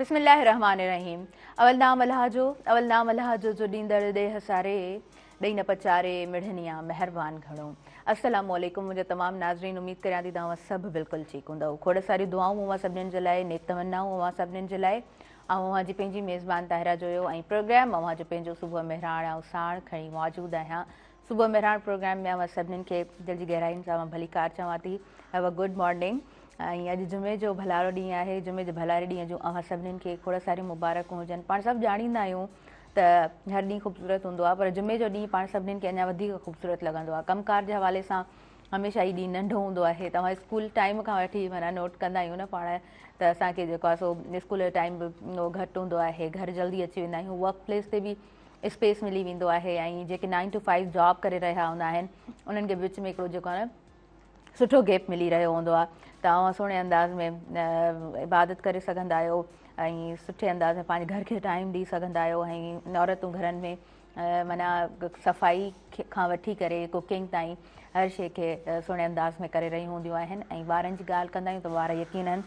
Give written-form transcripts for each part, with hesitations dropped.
बिस्मिल्लाहिर्रहमानिर्रहीम। अवल नाम अल्लाह जो ॾींदड़ दे हसारे ॾेई न पचारे मिढ़निया मेहरबान घणो। अस्सलाम वालेकुम मुंहिंजे तमामु नाज़रीन, उम्मीद करियां थी तव्हां सभु बिल्कुलु ठीकु हूंदव। खोड़ सारी दुआऊं अवां सभिनीनि जे लाइ, नेक तमन्नाऊं अवां सभिनीनि जे लाइ। ऐं अवां जी पंहिंजी मेज़बान ताहिरा जोयो ऐं प्रोग्राम अवां जो पंहिंजो सुबुह मेहराण ऐं साण खणी मौजूदु आहियां। सुबुह मेहराण प्रोग्राम में अवां सभिनीनि खे दिलि जी गहराइनि सां मां भली कार चवां थी, हैव अ गुड मॉर्निंग। ऐं अॼु जुमे जो भलारो ॾींहुं आहे। जुमे जे भलारे ॾींहं जो अवां सभिनीनि खे खोड़ सारी मुबारकूं हुजनि। पाण सभु ॼाणींदा आहियूं त हर ॾींहुं ख़ूबसूरत हूंदो आहे, पर जुमे जो ॾींहुं पाण सभिनीनि खे अञा वधीक ख़ूबसूरत लॻंदो आहे। कमकार जे हवाले सां हमेशह ई ॾींहुं नंढो हूंदो आहे। तव्हां स्कूल टाइम खां वठी माना नोट कंदा आहियूं न पाण, त असांखे जेको आहे सो स्कूल जो टाइम बि घटि हूंदो आहे। घर जल्दी अची वेंदा आहियूं, वर्क प्लेस ते बि स्पेस मिली वेंदो आहे। ऐं जेके 9 to 5 जॉब करे रहिया हूंदा आहिनि, उन्हनि खे विच में हिकिड़ो जेको आहे न सुठो गैप मिली रहियो हूंदो आहे। त तव्हां सुहिणे अंदाज़ में इबादत करे सघंदा आहियो ऐं सुठे अंदाज़ में पंहिंजे घर खे टाइम ॾेई सघंदा आहियो। ऐं औरतूं घरनि में माना सफ़ाई खां वठी करे कुकिंग ताईं हर शइ खे सुहिणे अंदाज़ में करे रहियूं हूंदियूं आहिनि। ऐं ॿारनि जी ॻाल्हि कंदा आहियूं त ॿार यकीननि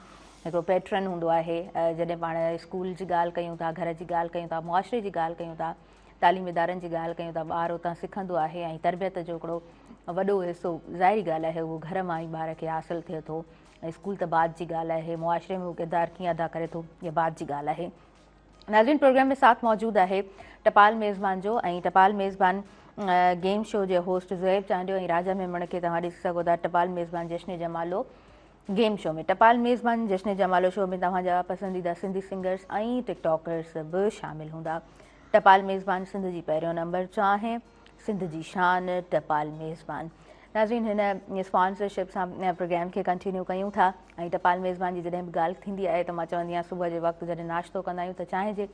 हिकिड़ो पैट्रन हूंदो आहे। जॾहिं पाण स्कूल जी ॻाल्हि कयूं था, घर जी ॻाल्हि कयूं था, मुआशरे जी ॻाल्हि कयूं था, तालीम इदारनि जी ॻाल्हि कयूं था, ॿार उतां सिखंदो आहे। ऐं तरबियत जो हिकिड़ो वॾो हिसो ज़ाहिरी ॻाल्हि आहे उहो घर मां ई ॿार खे हासिलु थिए थो। ऐं स्कूल त बाद जी ॻाल्हि आहे, मुआशरे में उहो किरदारु कीअं अदा करे थो इहा बाद जी ॻाल्हि आहे। नाज़रीन, प्रोग्राम में साथ मौजूदु आहे टपाल मेज़बान जो। ऐं टपाल मेज़बान गेम शो जे होस्ट ज़ुएब चांडियो ऐं राजा मेमण खे तव्हां ॾिसी सघो था टपाल मेज़बान जश्न जमालो गेम शो में। टपाल मेज़बान जश्न जमालो शो में तव्हांजा पसंदीदा सिंधी सिंगर्स ऐं टिकटॉकर्स बि शामिलु हूंदा। टपाल मेज़बान सिंध जी पहिरियों नंबर चाहे सिंध जी शान टपाल मेज़बान। नाज़रीन, हिन स्पॉन्सरशिप सां प्रोग्राम खे कंटिन्यू कयूं था। ऐं टपाल मेज़बान जी जॾहिं बि ॻाल्हि थींदी आहे त मां चवंदी आहियां सुबुह जे वक़्तु जॾहिं नाश्तो कंदा आहियूं त चांहि जे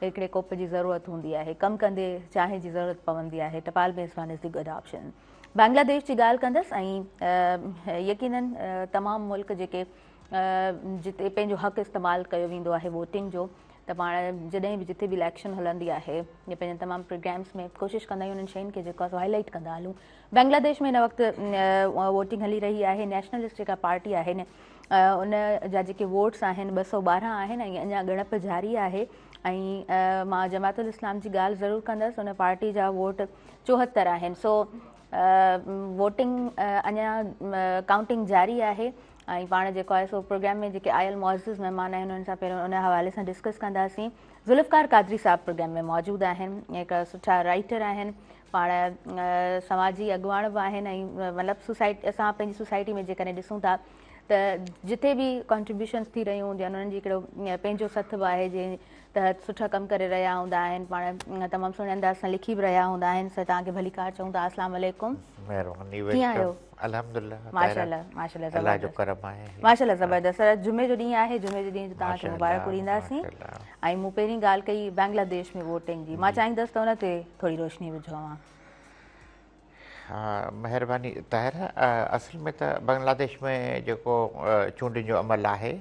हिकिड़े कोप जी ज़रूरत हूंदी आहे। कमु कंदे चांहि जी ज़रूरत पवंदी आहे। टपाल मेज़बान is the good option. Bangladesh जी ॻाल्हि कंदसि ऐं यकीननि तमामु मुल्क जेके जिते पंहिंजो हक़ इस्तेमालु कयो वेंदो आहे वोटिंग जो, त पाण जॾहिं बि जिते बि इलेक्शन हलंदी आहे या पंहिंजे तमामु प्रोग्राम्स में कोशिशि कंदा आहियूं उन्हनि शयुनि खे जेको आहे हाईलाइट कंदा हलूं। बांग्लादेश में हिन वक़्तु वोटिंग हली रही आहे। नेशनलिस्ट जेका पार्टी आहे न उन जा जेके वोट्स आहिनि 212 आहिनि ऐं अञा ॻणप जारी आहे। ऐं मां जमातुल इस्लाम जी ॻाल्हि ज़रूरु कंदसि। उन पार्टी जा वोट 74 आहिनि। सो वोटिंग अञा काउंटिंग जारी आहे। ऐं पाण जेको आहे सो प्रोग्राम में जेके आयल मुअज़्ज़िज़ महिमान आहिनि उन्हनि सां पहिरियों उन हवाले सां डिस्कस कंदासीं। ज़ुल्फ़कार क़ादरी साहिबु प्रोग्राम में मौजूदु आहिनि। हिकु सुठा राइटर आहिनि, पाण समाजी अॻुवाण बि आहिनि। ऐं मतिलबु सोसाइटी असां पंहिंजी सोसाइटी में जेकॾहिं ॾिसूं था त जिते बि कॉन्ट्रीब्यूशन्स थी रहियूं हूंदियूं आहिनि उन्हनि जी हिकिड़ो पंहिंजो सथ बि आहे जंहिं तहत सुठा कमु करे रहिया हूंदा आहिनि। पाण तमामु सुहिणे अंदाज़ सां लिखी बि रहिया हूंदा आहिनि। सो तव्हांखे भली कार चऊं था। अस्सलाम वालेकुम, कीअं आहियो? अल्हम्दुलिल्लाह, माशाल्लाह माशाल्लाह अल्लाह जो ज़बरदस्त, करम आहे। माशाल्लाह ज़बरदस्त। जुमे जो ॾींहुं आहे, जुमे जो ॾींहुं तव्हांखे मुबारकूं ॾींदासीं। ऐं मूं पहिरीं ॻाल्हि कई बांग्लादेश में वोटिंग जी, मां चाहींदसि त हुन ते थोरी रोशनी विझो। हा, महिरबानी ताहिरा। असल में त बांग्लादेश में जेको चूंडुनि जो अमल आहे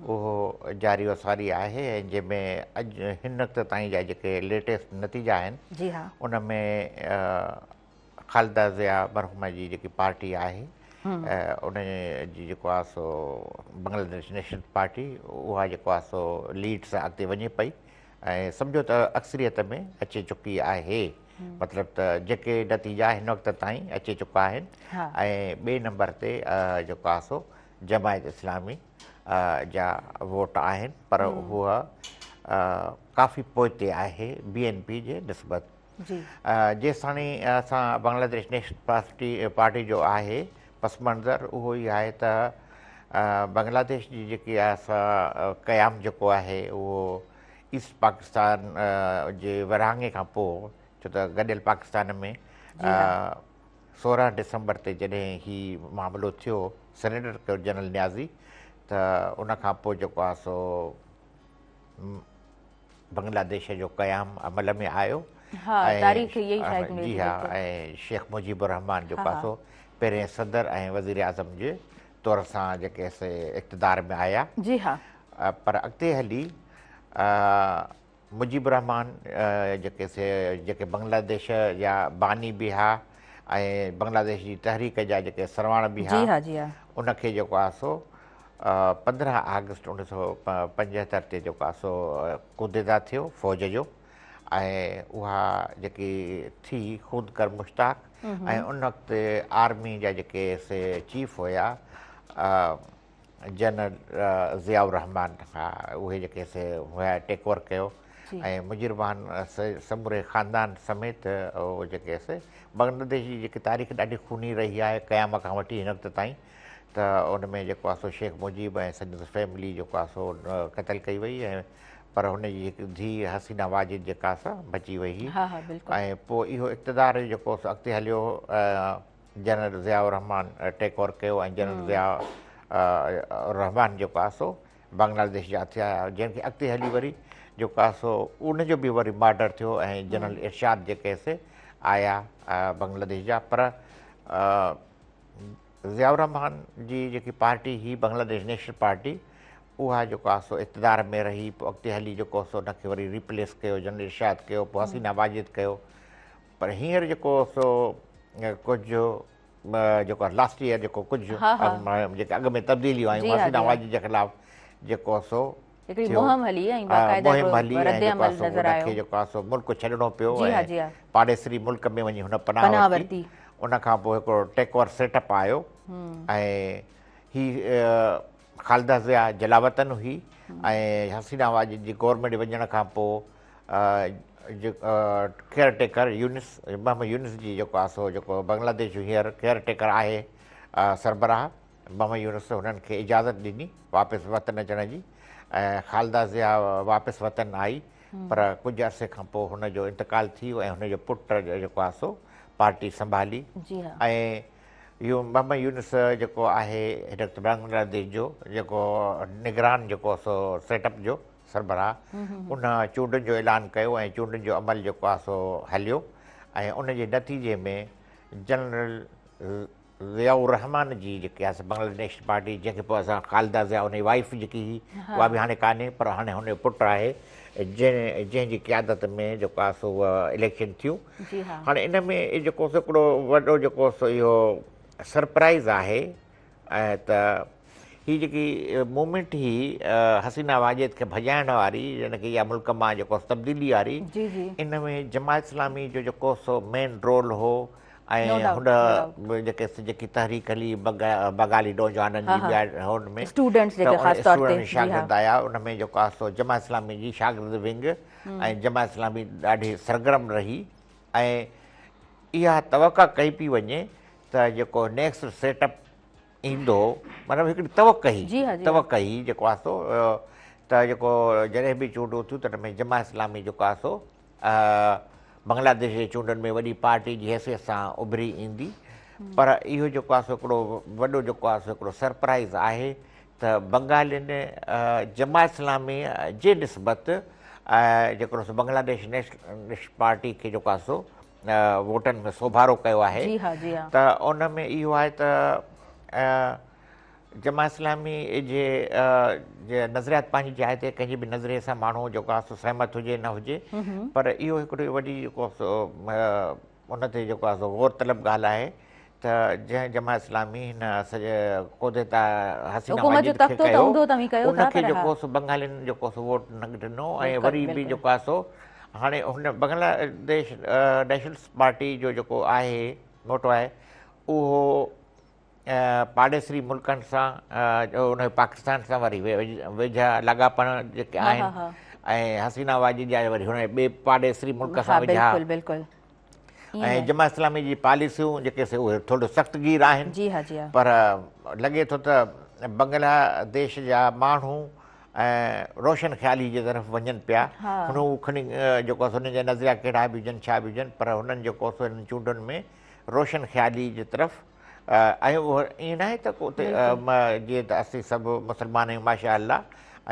उहो जारी वसारी आहे। ऐं जंहिंमें अॼु हिन वक़्त ताईं जा जेके लेटेस्ट नतीजा आहिनि जी हा, उन में ख़ालिदा ज़िया मरहुमा जी जेकी पार्टी आहे उन जी जेको आहे सो बांग्लादेश नेशनल पार्टी उहा जेको आहे सो लीड सां अॻिते वञे पई ऐं सम्झो त अक्सरियत में अचे चुकी आहे। मतिलबु त जेके नतीजा हिन वक़्त ताईं अची चुका आहिनि। ऐं ॿिए नंबर ते जेको आहे सो जमायत इस्लामी जा वोट आहिनि, पर हूअ काफ़ी पोइते आहे BNP जे निस्बत। जेसि ताईं असां बांग्लादेश नेशनल पार्टी जो आहे पस मंज़र उहो ई आहे त बांग्लादेश जी जेकी आहे असां क़याम जेको आहे उहो ईस्ट पाकिस्तान जे विरहाङे खां पोइ, छो त गॾियल पाकिस्तान में 16 डिसंबर ते जॾहिं ही मामिलो थियो, सरेंडर कयो जनरल न्याज़ी, त उनखां पोइ जेको आहे सो बांग्लादेश जो क़याम अमल में आयो। जी हा, ऐं शेख मुजीबुर रहमान जेको आहे सो पहिरें सदर ऐं वज़ीर आज़म जे तौर सां जेके इक़्तिदार में आया। जी हा, पर अॻिते हली मुजीबुर रहमान जेके बांग्लादेश जा बानी बि हुआ ऐं बांग्लादेश जी तहरीक जा जेके सरवाण बि हुआ, उनखे जेको आहे सो 15 अगस्त 1975 ते जेको आहे सो कुदेदा थियो फ़ौज जो ऐं उहा जेकी थी ख़ुदि कर मुश्ताक ऐं उन वक़्तु आर्मी जा जेके से चीफ हुया जनरल ज़ियाउर रहमान उहे जेके से हुया टेक ओवर कयो ऐं मुजिरमान समूरे ख़ानदान समेत उहो जेके से बांग्लादेश जी जेकी तारीख़ ॾाढी खूनी रही आहे क़याम खां वठी हिन वक़्त ताईं त उन में जेको आहे सो शेख मुजीब ऐं संदसि फैमिली जेको आहे सो क़तल कई वई ऐं पर हुनजी हिकु धीउ हसीना वाजिद जेका सा बची वई हुई ऐं पोइ इहो इक़्तिदार जेको अॻिते हलियो जनरल ज़ियाउर रहमान टेक ओवर कयो ऐं जनरल ज़ियाउर रहमान जेको आहे सो बांग्लादेश जा थिया जंहिंखे अॻिते हली वरी जेको आहे सो उनजो बि वरी मर्डर थियो ऐं जनरल इरशाद जेके से आया बांग्लादेश जा पर ज़ियाउर रहमान जी जेकी पार्टी ही बांग्लादेश नेशनल पार्टी उहा जेको आहे सो इक़्तिदार में रही पोइ अॻिते हली जेको सो उनखे वरी रिप्लेस कयो जनरल इरशाद कयो पोइ हसीना वाजिद कयो पर हींअर जेको सो कुझु जेको लास्ट ईयर जेको कुझु जेके अॻ में तब्दीलियूं आयूं हसीना वाजिद जे ख़िलाफ़ जेको सो मुहिम हली ऐं उनखे जेको आहे सो मुल्क छॾिणो पियो ऐं पाड़ेसरी मुल्क में वञी हुन पनाह वरिती उन खां पोइ हिकिड़ो टेक ओवर सेटअप आयो ऐं ही ख़ालिदा ज़िया जलावतन हुई ऐं हसीना वाजिद जी गवर्नमेंट वञण खां पोइ केयर टेकर यूनिस मोहम्मद यूनिस जी जेको आहे सो जेको बांग्लादेश हींअर केयर टेकर आहे सरबराह मोहम्मद यूनिस हुननि खे इजाज़त ॾिनी वापसि वतन अचण जी ऐं ख़ालिदा ज़िया वापसि वतन आई पर कुझु अरसे खां पोइ हुनजो इंतकाल थी वियो ऐं हुनजो पुटु जेको आहे सो पार्टी संभाली ऐं इहो मोहम्मद यूनिस जेको आहे हिन वक़्तु बांग्लादेश जो जेको निगरान जेको सो सेटअप जो सरबराह उन चूंडुनि जो ऐलान कयो ऐं चूंडुनि जो अमल जेको आहे सो हलियो ऐं उनजे नतीजे में जनरल ज़ियाउर रहमान जी जेकी आहे बांग्लादेश नेशनल पार्टी जंहिंखे पोइ असां ख़ालिदा ज़िया उनजी वाइफ जेकी हुई उहा बि हाणे कान्हे पर हाणे हुनजो पुटु आहे जंहिंजी क़यादत में जेको आहे सो उहा इलेक्शन थियूं हाणे इन में जेको सो हिकिड़ो वॾो जेको सो इहो सरप्राइज़ आहे ऐं त हीअ जेकी मूवमेंट ही हसीना वाजिद खे भॼाइण वारी यानी की इहा मुल्क मां जेको तब्दीली वारी इन में जमात इस्लामी जो जेको सो मेन रोल हो ऐं हुन जेकी तहरीक हली बगाली नौजवाननि जी हुन में स्टूडेंट शागिर्द आया उन में जेको आहे सो जमात इस्लामी जी शागिर्द विंग ऐं जमात इस्लामी ॾाढी सरगर्म रही ऐं इहा तवक़ा कई पई वञे त जेको नेक्स्ट सेटअप ईंदो मतिलबु हिकिड़ी तवक़ ई जेको आहे सो त जेको जॾहिं बि चूंडूं थियूं त हुन में जमात इस्लामी जेको आहे सो बांग्लादेश जे चूंडनि में वॾी पार्टी जी हैसियत सां उभरी ईंदी पर इहो जेको आहे सो हिकिड़ो वॾो जेको आहे सो हिकिड़ो सरप्राइज़ आहे त बंगालियुनि जमात इस्लामी जे निस्बत जेको सो बांग्लादेश नेशनल पार्टी खे जेको आहे सो वोटनि में सोभारो कयो आहे त उन में इहो आहे त जमात इस्लामी जे नज़रियात पंहिंजी जाइ ते कंहिंजी बि नज़रिए सां माण्हू जेको आहे सो सहमत हुजे न हुजे पर इहो हिकिड़ी वॾी जेको सो उन ते जेको आहे सो गौर तलब ॻाल्हि आहे त जंहिं जमात इस्लामी हिन सॼे कोदेता हसीना वाजिद खे कयो उनखे जेको सो बंगालियुनि जेको सो वोट न ॾिनो ऐं वरी बि जेको आहे सो हाणे हुन बांग्लादेश नेशनल पार्टी जो जेको आहे मोटो आहे उहो पाड़ेसरी मुल्कनि सां उन पाकिस्तान सां वरी वेझा लाॻापण जेके आहिनि ऐं हसीना वाजिद जा वरी हुन ॿिए पाड़ेसरी मुल्क सां वेझा ऐं जमात इस्लामी जी पॉलिसियूं जेके से उहे थोरो सख़्तगीर आहिनि पर लॻे थो त बांग्लादेश जा माण्हू ऐं रोशन ख़्याली जे तरफ़ वञनि पिया हुन खणी जेको आहे हुननि जा नज़रिया कहिड़ा बि हुजनि छा बि हुजनि पर हुननि जेको सो हिननि चूंडुनि में रोशन ख़्याली जे तरफ़ ऐं उहो ईअं न आहे त उते जीअं त असीं सभु मुस्लमान आहियूं माशा अल्लाह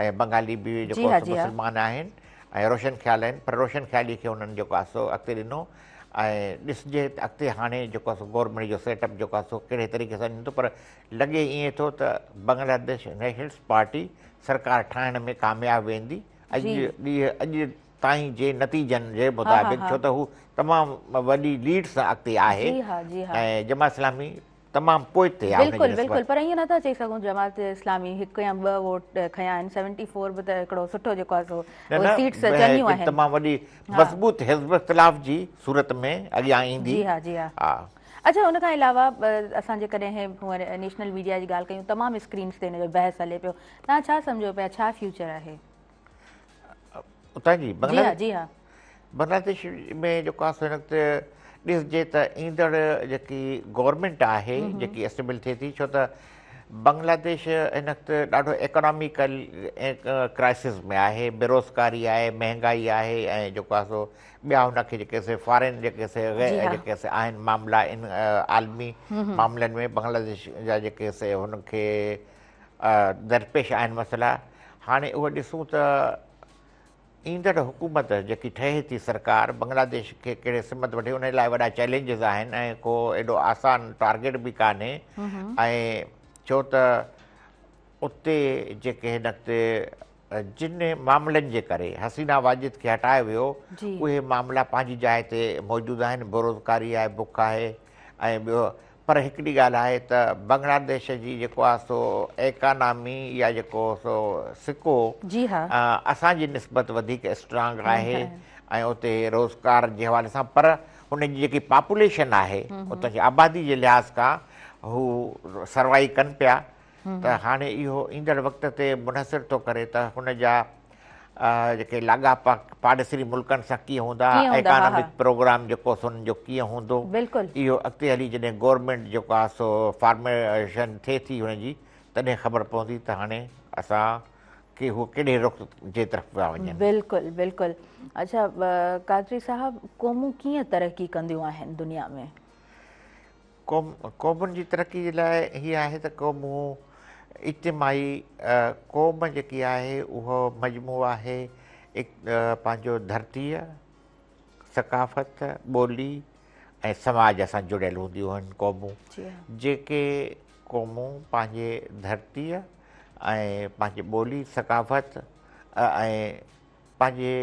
ऐं बंगाली बि जेको मुस्लमान आहिनि ऐं रोशन ख़्याल आहिनि पर रोशन ख़्याली खे हुननि जेको आहे सो अॻिते ॾिनो ऐं ॾिसजे त अॻिते हाणे जेको आहे सो गवर्नमेंट जो सेटअप जेको आहे सो कहिड़े तरीक़े सां ॾींदो पर लॻे ईअं थो त बांग्लादेश नेशनल पार्टी सरकार ठाहिण में कामयाबु वेंदी अॼु ताईं जे नतीजनि जे मुताबिक़ छो त हू तमामु वॾी लीड सां अॻिते आहे ऐं जमात इस्लामी तमामु पोइ ते आहे बिल्कुलु बिल्कुलु, पर ईअं नथा चई सघूं जमात इस्लामी हिकु या ॿ वोट खया आहिनि, 74 बि त हिकिड़ो सुठो जेको आहे सो सीट्स चङियूं आहिनि, तमामु वॾी मज़बूत हिज़्ब इख़्तिलाफ़ जी सूरत में अॻियां ईंदी। जी हा जी हा। अच्छा, हुन खां अलावा असां जेकॾहिं नेशनल मीडिया जी ॻाल्हि कयूं, तमामु स्क्रीन्स ते हिन जो बहस हले पियो, तव्हां छा सम्झो पिया, छा फ्यूचर आहे उतां जी? जी हा जी हा। बांग्लादेश में जेको आहे सो हिन वक़्तु ॾिसजे त ईंदड़ जेकी गवर्नमेंट आहे जेकी एस्टेबल थिए थी, छो त बांग्लादेश हिन वक़्तु ॾाढो इकोनॉमिकल क्राइसिस में आहे, बेरोज़गारी आहे, महांगाई आहे, ऐं जेको आहे सो ॿिया हुनखे जेके से फॉरेन जेके से जेके से आहिनि मामला इन आलमी मामलनि में बांग्लादेश जा जेके से हुनखे दरपेश आहिनि मसइला। हाणे उहो ॾिसूं त ईंदड़ हुकूमत जेकी ठहे थी सरकार, बांग्लादेश खे कहिड़े सिमत वठे, उन लाइ वॾा चैलेंजिस आहिनि ऐं को एॾो आसान टारगेट बि कान्हे। ऐं छो त उते जेके हिन वक़्तु जिन मामलनि जे करे हसीना वाजिद खे हटायो वियो, उहे मामला पंहिंजी जाइ ते मौजूदु आहिनि, बेरोज़गारी आहे, बुख आहे। ऐं ॿियो पर हिकिड़ी ॻाल्हि आहे त बांग्लादेश जी जेको आहे सो इकानमी या जेको सो सिको असांजी निस्बत वधीक स्ट्रांग आहे ऐं उते रोज़गार जे हवाले सां, पर हुनजी जेकी पॉपुलेशन आहे उतां जी आबादी जे लिहाज़ खां हू सर्वाइव कनि पिया। त हाणे इहो ईंदड़ वक़्त ते मुनसिर थो करे त हुन जा जेके लाॻापा पाड़ेसरी मुल्कनि सां कीअं हूंदा, इकानमिक प्रोग्राम जेको हुननि जो कीअं हूंदो, इहो अॻिते हली जॾहिं गवर्नमेंट जेको आहे सो फॉर्मेशन थिए थी हुनजी, तॾहिं ख़बर पवंदी त हाणे असां कि हू कहिड़े रुख जे तरफ़ पिया वञनि। बिल्कुलु बिल्कुलु। अच्छा कादरी साहब, क़ौमूं कीअं तरक़ी कंदियूं आहिनि दुनिया में? क़ौमुनि जी तरक़ी जे लाइ हीअ आहे त क़ौमूं इज्तिमाही क़ौम जेकी आहे उहो मजमू आहे पंहिंजो धरतीअ, सकाफ़त, ॿोली ऐं समाज सां जुड़ियल हूंदियूं आहिनि क़ौमूं। जेके क़ौमूं पंहिंजे धरतीअ ऐं पंहिंजी ॿोली, सकाफ़त ऐं पंहिंजे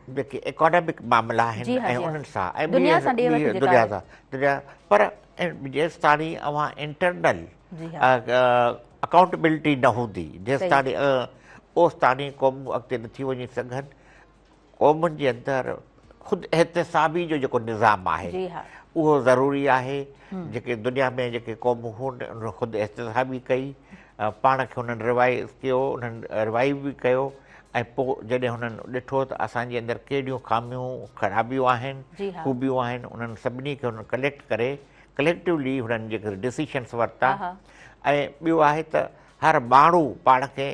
जेके इकोनॉमिक मामला आहिनि ऐं उन्हनि सां ऐं दुनिया सां, पर जेसि ताणी अवां इंटरनल अकाउंटेबिलिटी न हूंदी, जेसि ताणी ओसि ताणी क़ौमूं अॻिते नथी वञी सघनि। क़ौमुनि जे अंदरि ख़ुदि एहतिसाबी जो जेको निज़ाम आहे उहो ज़रूरी आहे। जेके दुनिया में जेके क़ौमूं हुन ख़ुदि एहतिसाबी कई, पाण खे हुननि रिवाइज़ कयो, उन्हनि रिवाइव बि कयो, ऐं पोइ जॾहिं हुननि ॾिठो त असांजे अंदरि कहिड़ियूं ख़ामियूं ख़राबियूं आहिनि, ख़ूबियूं आहिनि, उन्हनि सभिनी खे हुननि कलेक्ट करे कलेक्टिवली हुननि जेके डिसीशन्स वरिता। ऐं ॿियो आहे त हर माण्हू पाण खे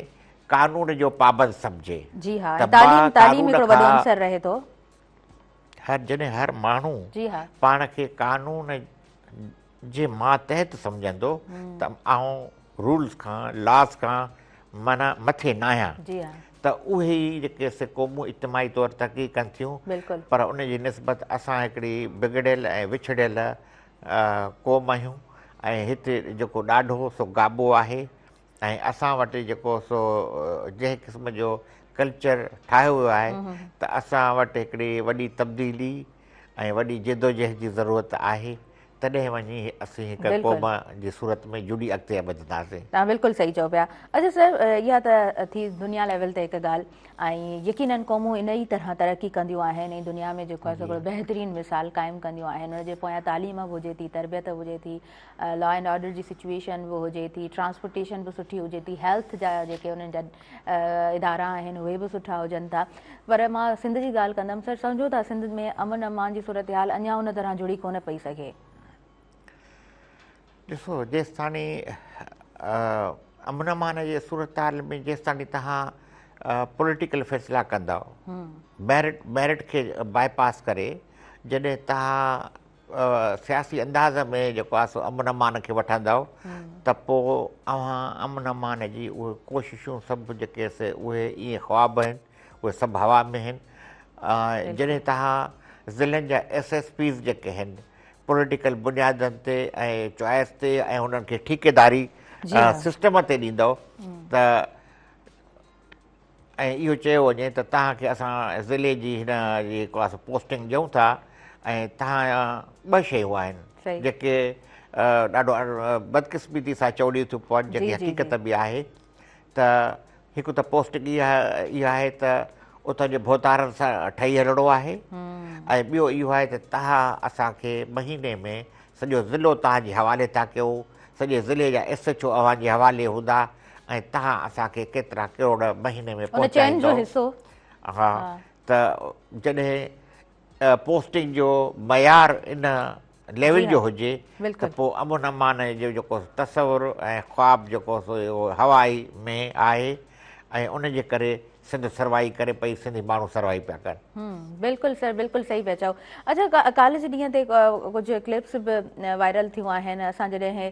कानून जो पाबंद सम्झे। जॾहिं हर माण्हू पाण खे कानून जे मातहत सम्झंदो त आउं रूल्स खां, लॉस खां माना मथे न आहियां, त उहे ई जेके क़ौमूं इज्तिमाही तौरु तरक़ी कनि थियूं। पर उनजी निस्बत असां हिकिड़ी बिगड़ियल ऐं विछड़ियल क़ौम आहियूं ऐं हिते जेको ॾाढो सो गाबो आहे ऐं असां वटि जेको सो जंहिं क़िस्म जो कल्चर ठाहियो वियो आहे त असां वटि हिकिड़ी वॾी तब्दीली ऐं वॾी जिदोजहद जी ज़रूरत आहे, तॾहिं वञी असीं हिकु क़ौम जी सूरत में जुड़ी अॻिते वधंदासीं। तव्हां बिल्कुलु सही चओ पिया। अच्छा सर, इहा त थी दुनिया लेवल ते हिकु ॻाल्हि, ऐं यकीनन क़ौमूं इन ई तरह तरक़ी कंदियूं आहिनि ऐं दुनिया में जेको आहे हिकिड़ो बहितरीनु मिसाल क़ाइमु कंदियूं आहिनि। हुनजे पोयां तालीम बि हुजे थी, तरबियत हुजे थी, लॉ एंड ऑर्डर जी सिचुएशन बि हुजे थी, ट्रांसपोर्टेशन बि सुठी हुजे थी, हेल्थ जा जेके उन्हनि जा इदारा आहिनि उहे बि सुठा हुजनि था। पर मां सिंध जी ॻाल्हि कंदमि। सर, सम्झो था सिंध में अमन अमान जी सूरत हाल अञा उन तरह जुड़ी कोन पई सघे? ॾिसो, जेसि ताणी अमन अमान जे सूरत हाल में जेसि ताणी तव्हां पॉलिटिकल फ़ैसिला कंदव, मेरिट खे बाईपास करे, जॾहिं तव्हां सियासी अंदाज़ में जेको आहे सो अमन अमान खे वठंदव, त पोइ अव्हां अमन अमान जी उहे कोशिशूं सभु जेके से उहे ईअं ख़्वाब आहिनि, उहे सभु हवा में आहिनि। जॾहिं तव्हां ज़िलनि जा SSPs जेके आहिनि पॉलिटिकल बुनियादनि ते ऐं चॉइस ते ऐं हुननि खे ठेकेदारी सिस्टम ते ॾींदव त ऐं इहो चयो वञे त तव्हांखे असां ज़िले जी हिन जेको आहे पोस्टिंग ॾियूं था ऐं तव्हां ॿ शयूं आहिनि, सही। जेके ॾाढो बदकिस्मती सां चोड़ियूं थियूं पवनि, जेकी जी, जी, हक़ीक़त बि आहे त हिकु त पोस्टिंग इहा आहे त उतां जे भोतारनि सां ठही हलणो आहे, ऐं ॿियो इहो आहे त तव्हां असांखे महीने में सॼो ज़िलो तव्हांजे हवाले था कयूं, सॼे ज़िले जा SHO अव्हांजे हवाले हूंदा ऐं तव्हां असांखे केतिरा किरोड़ महीने में उन चैन जो पहुचाईंदव। हिसो। हा, त जॾहिं पोस्टिंग जो मयार इन लेवल जो हुजे त पोइ अमन अमान जो जेको तसवुरु ऐं ख़्वाबु जेको सो हवाई में आहे, ऐं उनजे करे सिंध सर्वाइव करे पई, सिंधी माण्हू सर्वाइव पिया कनि। बिल्कुलु सर, बिल्कुलु सही पिया चओ। अच्छा, काल्ह जे ॾींहं ते कुझु क्लिप्स बि वायरल थियूं आहिनि। असां जॾहिं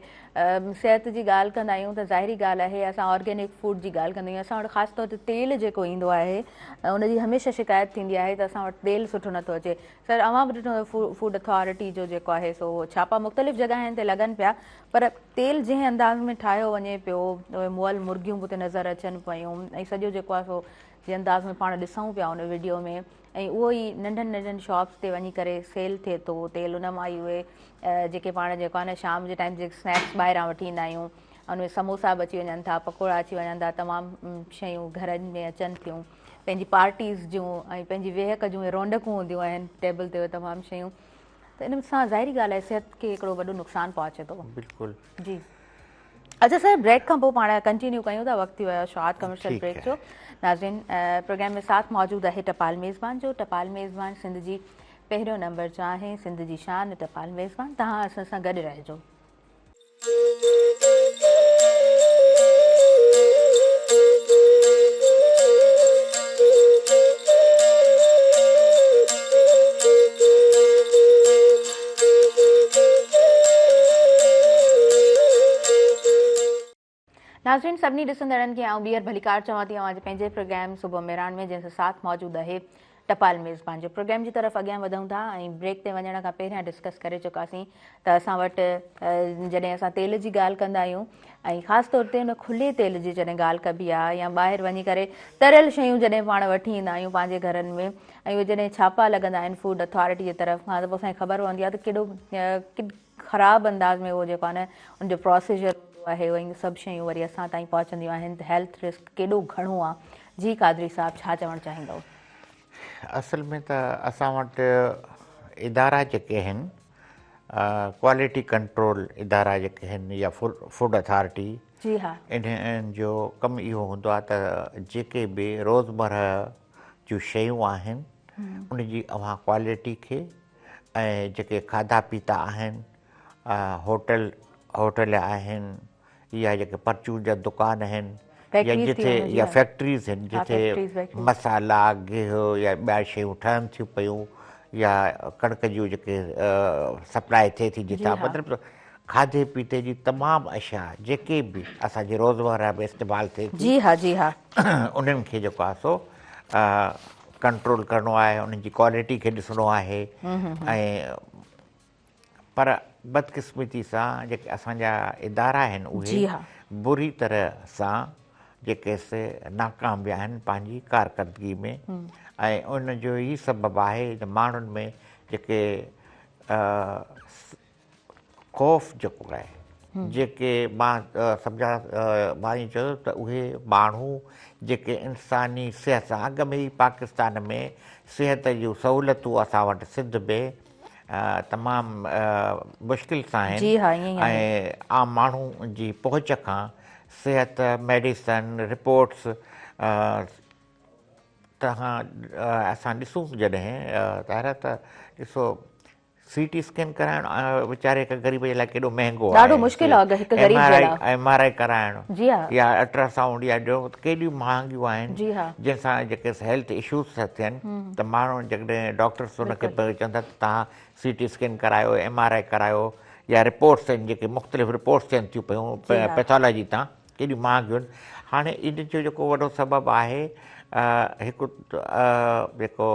सिहत जी ॻाल्हि कंदा आहियूं त ज़ाहिरी ॻाल्हि आहे असां ऑर्गेनिक फूड जी ॻाल्हि कंदा आहियूं। असां वटि ख़ासि तौर ते तेल जेको ईंदो आहे उनजी हमेशह शिकायत थींदी आहे त असां वटि तेल सुठो नथो अचे। सर, अवां बि ॾिठो फूड अथॉरिटी जो जेको आहे सो छापा मुख़्तलिफ़ जॻहियुनि ते लॻनि पिया, पर तेल जंहिं अंदाज़ में ठाहियो वञे पियो, उहे मुअल मुर्गियूं बि उते नज़र अचनि पियूं, ऐं सॼो जेको आहे सो जे अंदाज़ में पाण ॾिसूं पिया उन वीडियो में, ऐं उहो ई नंढनि नंढनि शॉप्स ते वञी करे सेल थिए थो तेल। उन मां ई उहे जेके पाण जेको आहे न शाम जे टाइम जेके स्नैक्स ॿाहिरां वठी ईंदा आहियूं, उनमें समोसा बि अची वञनि था, पकोड़ा अची वञनि था, तमामु शयूं घरनि में अचनि थियूं, पंहिंजी पार्टीज़ जूं ऐं पंहिंजी वेहक जूं रौंडकूं हूंदियूं आहिनि टेबल ते, तमामु शयूं। त इन सां ज़ाहिरी ॻाल्हि आहे सिहत खे हिकिड़ो वॾो नुक़सानु पहुचे थो। बिल्कुलु जी। अच्छा सर, ब्रेक खां पोइ पाण कंटिन्यू कयूं था, वक़्तु थी वियो शॉर्ट कमर्शियल ब्रेक जो। नाज़रीन, प्रोग्राम में साथ मौजूदु आहे टपाल मेज़बान जो। टपाल मेज़बान सिंध जी पहिरियों नंबर जा आहे, सिंध जी शान टपाल मेज़बान। तव्हां असां सां गॾु रहिजो। नाज़रीन, सभिनी ॾिसंदड़नि खे आउं ॿीहर भलीकार चवां थी अवां जे पंहिंजे प्रोग्राम सुबुह मेरान में, जंहिंसां साथ मौजूदु आहे टपाल मेज़बान जो। प्रोग्राम जी तरफ़ अॻियां वधूं था ऐं ब्रेक ते वञण खां पहिरियां डिस्कस करे चुकासीं त असां वटि जॾहिं असां तेल जी ॻाल्हि कंदा आहियूं ऐं ख़ासि तौर ते उन खुले तेल जी जॾहिं ॻाल्हि कबी आहे, या ॿाहिरि वञी करे तरियल शयूं जॾहिं पाण वठी ईंदा आहियूं पंहिंजे घरनि में, ऐं उहे जॾहिं छापा लॻंदा आहिनि फूड अथॉरिटी जी तरफ़ खां, त पोइ असांखे ख़बर पवंदी आहे त केॾो ख़राबु अंदाज़ में उहो जेको आहे न उनजो प्रोसीजर आहे, उहे सभु शयूं वरी असां ताईं पहुचंदियूं आहिनि, त हेल्थ रिस्क केॾो घणो आहे। जी कादरी साहब, छा चवणु चाहींदव? असल में त असां वटि इदारा जेके आहिनि, क्वालिटी कंट्रोल इदारा जेके आहिनि, या फूड अथॉरिटी, जी हा, इन्हनि जो कमु इहो हूंदो आहे त जेके बि रोज़मर्रा जूं शयूं आहिनि उनजी अव्हां क्वालिटी खे, ऐं जेके खाधा पीता आहिनि, होटल आहिनि, या जेके परचून जा दुकान आहिनि, या जिथे या फैक्ट्रीज़ आहिनि जिथे मसाला गिहु या ॿिया शयूं ठहनि थियूं पियूं, या कणिक जूं जेके सप्लाई थिए थी जितां, मतिलबु खाधे पीते जी तमामु अशिया जेके बि असांजे रोज़मर्रा में इस्तेमालु थिए थी, जी हा, जी हा, उन्हनि खे जेको आहे सो कंट्रोल करिणो आहे, उन्हनि जी क्वालिटी खे ॾिसणो आहे। ऐं पर बदकिस्मती सां जेके असांजा इदारा आहिनि उहे बुरी तरह सां जेके नाकाम विया आहिनि पंहिंजी कारकर्दगी में, ऐं उनजो ई सबबु आहे त माण्हुनि में जेके ख़ौफ़ जेको आहे, जेके मां सम्झा मां ईअं चयो त उहे माण्हू जेके इंसानी सिहत सां अॻ में ई पाकिस्तान में सिहत जूं सहूलियतूं असां वटि सिंध में तमामु मुश्किल सां आहिनि, ऐं आम माण्हू जी पहुच खां सिहत मेडिसन रिपोर्ट्स तव्हां असां ॾिसूं जॾहिं ताहिर त ॾिसो CT स्कैन कराइणु वीचारे हिकु ग़रीब जे लाइ केॾो महांगो आहे, ॾाढो मुश्किल आहे हिकु ग़रीब जे लाइ। MRI कराइणु या अल्ट्रासाउंड या ॿियो केॾियूं महांगियूं आहिनि, जंहिंसां जेके हेल्थ इशूज़ था थियनि त माण्हू जॾहिं डॉक्टर्स हुनखे चवंदा त तव्हां CT स्कैन करायो, MRI करायो, या रिपोर्ट्स आहिनि जेके मुख़्तलिफ़ रिपोर्ट्स थियनि थियूं पियूं पैथोलॉजी तां, केॾियूं महांगियूं आहिनि। हाणे इन जो जेको वॾो सबबु आहे हिकु जेको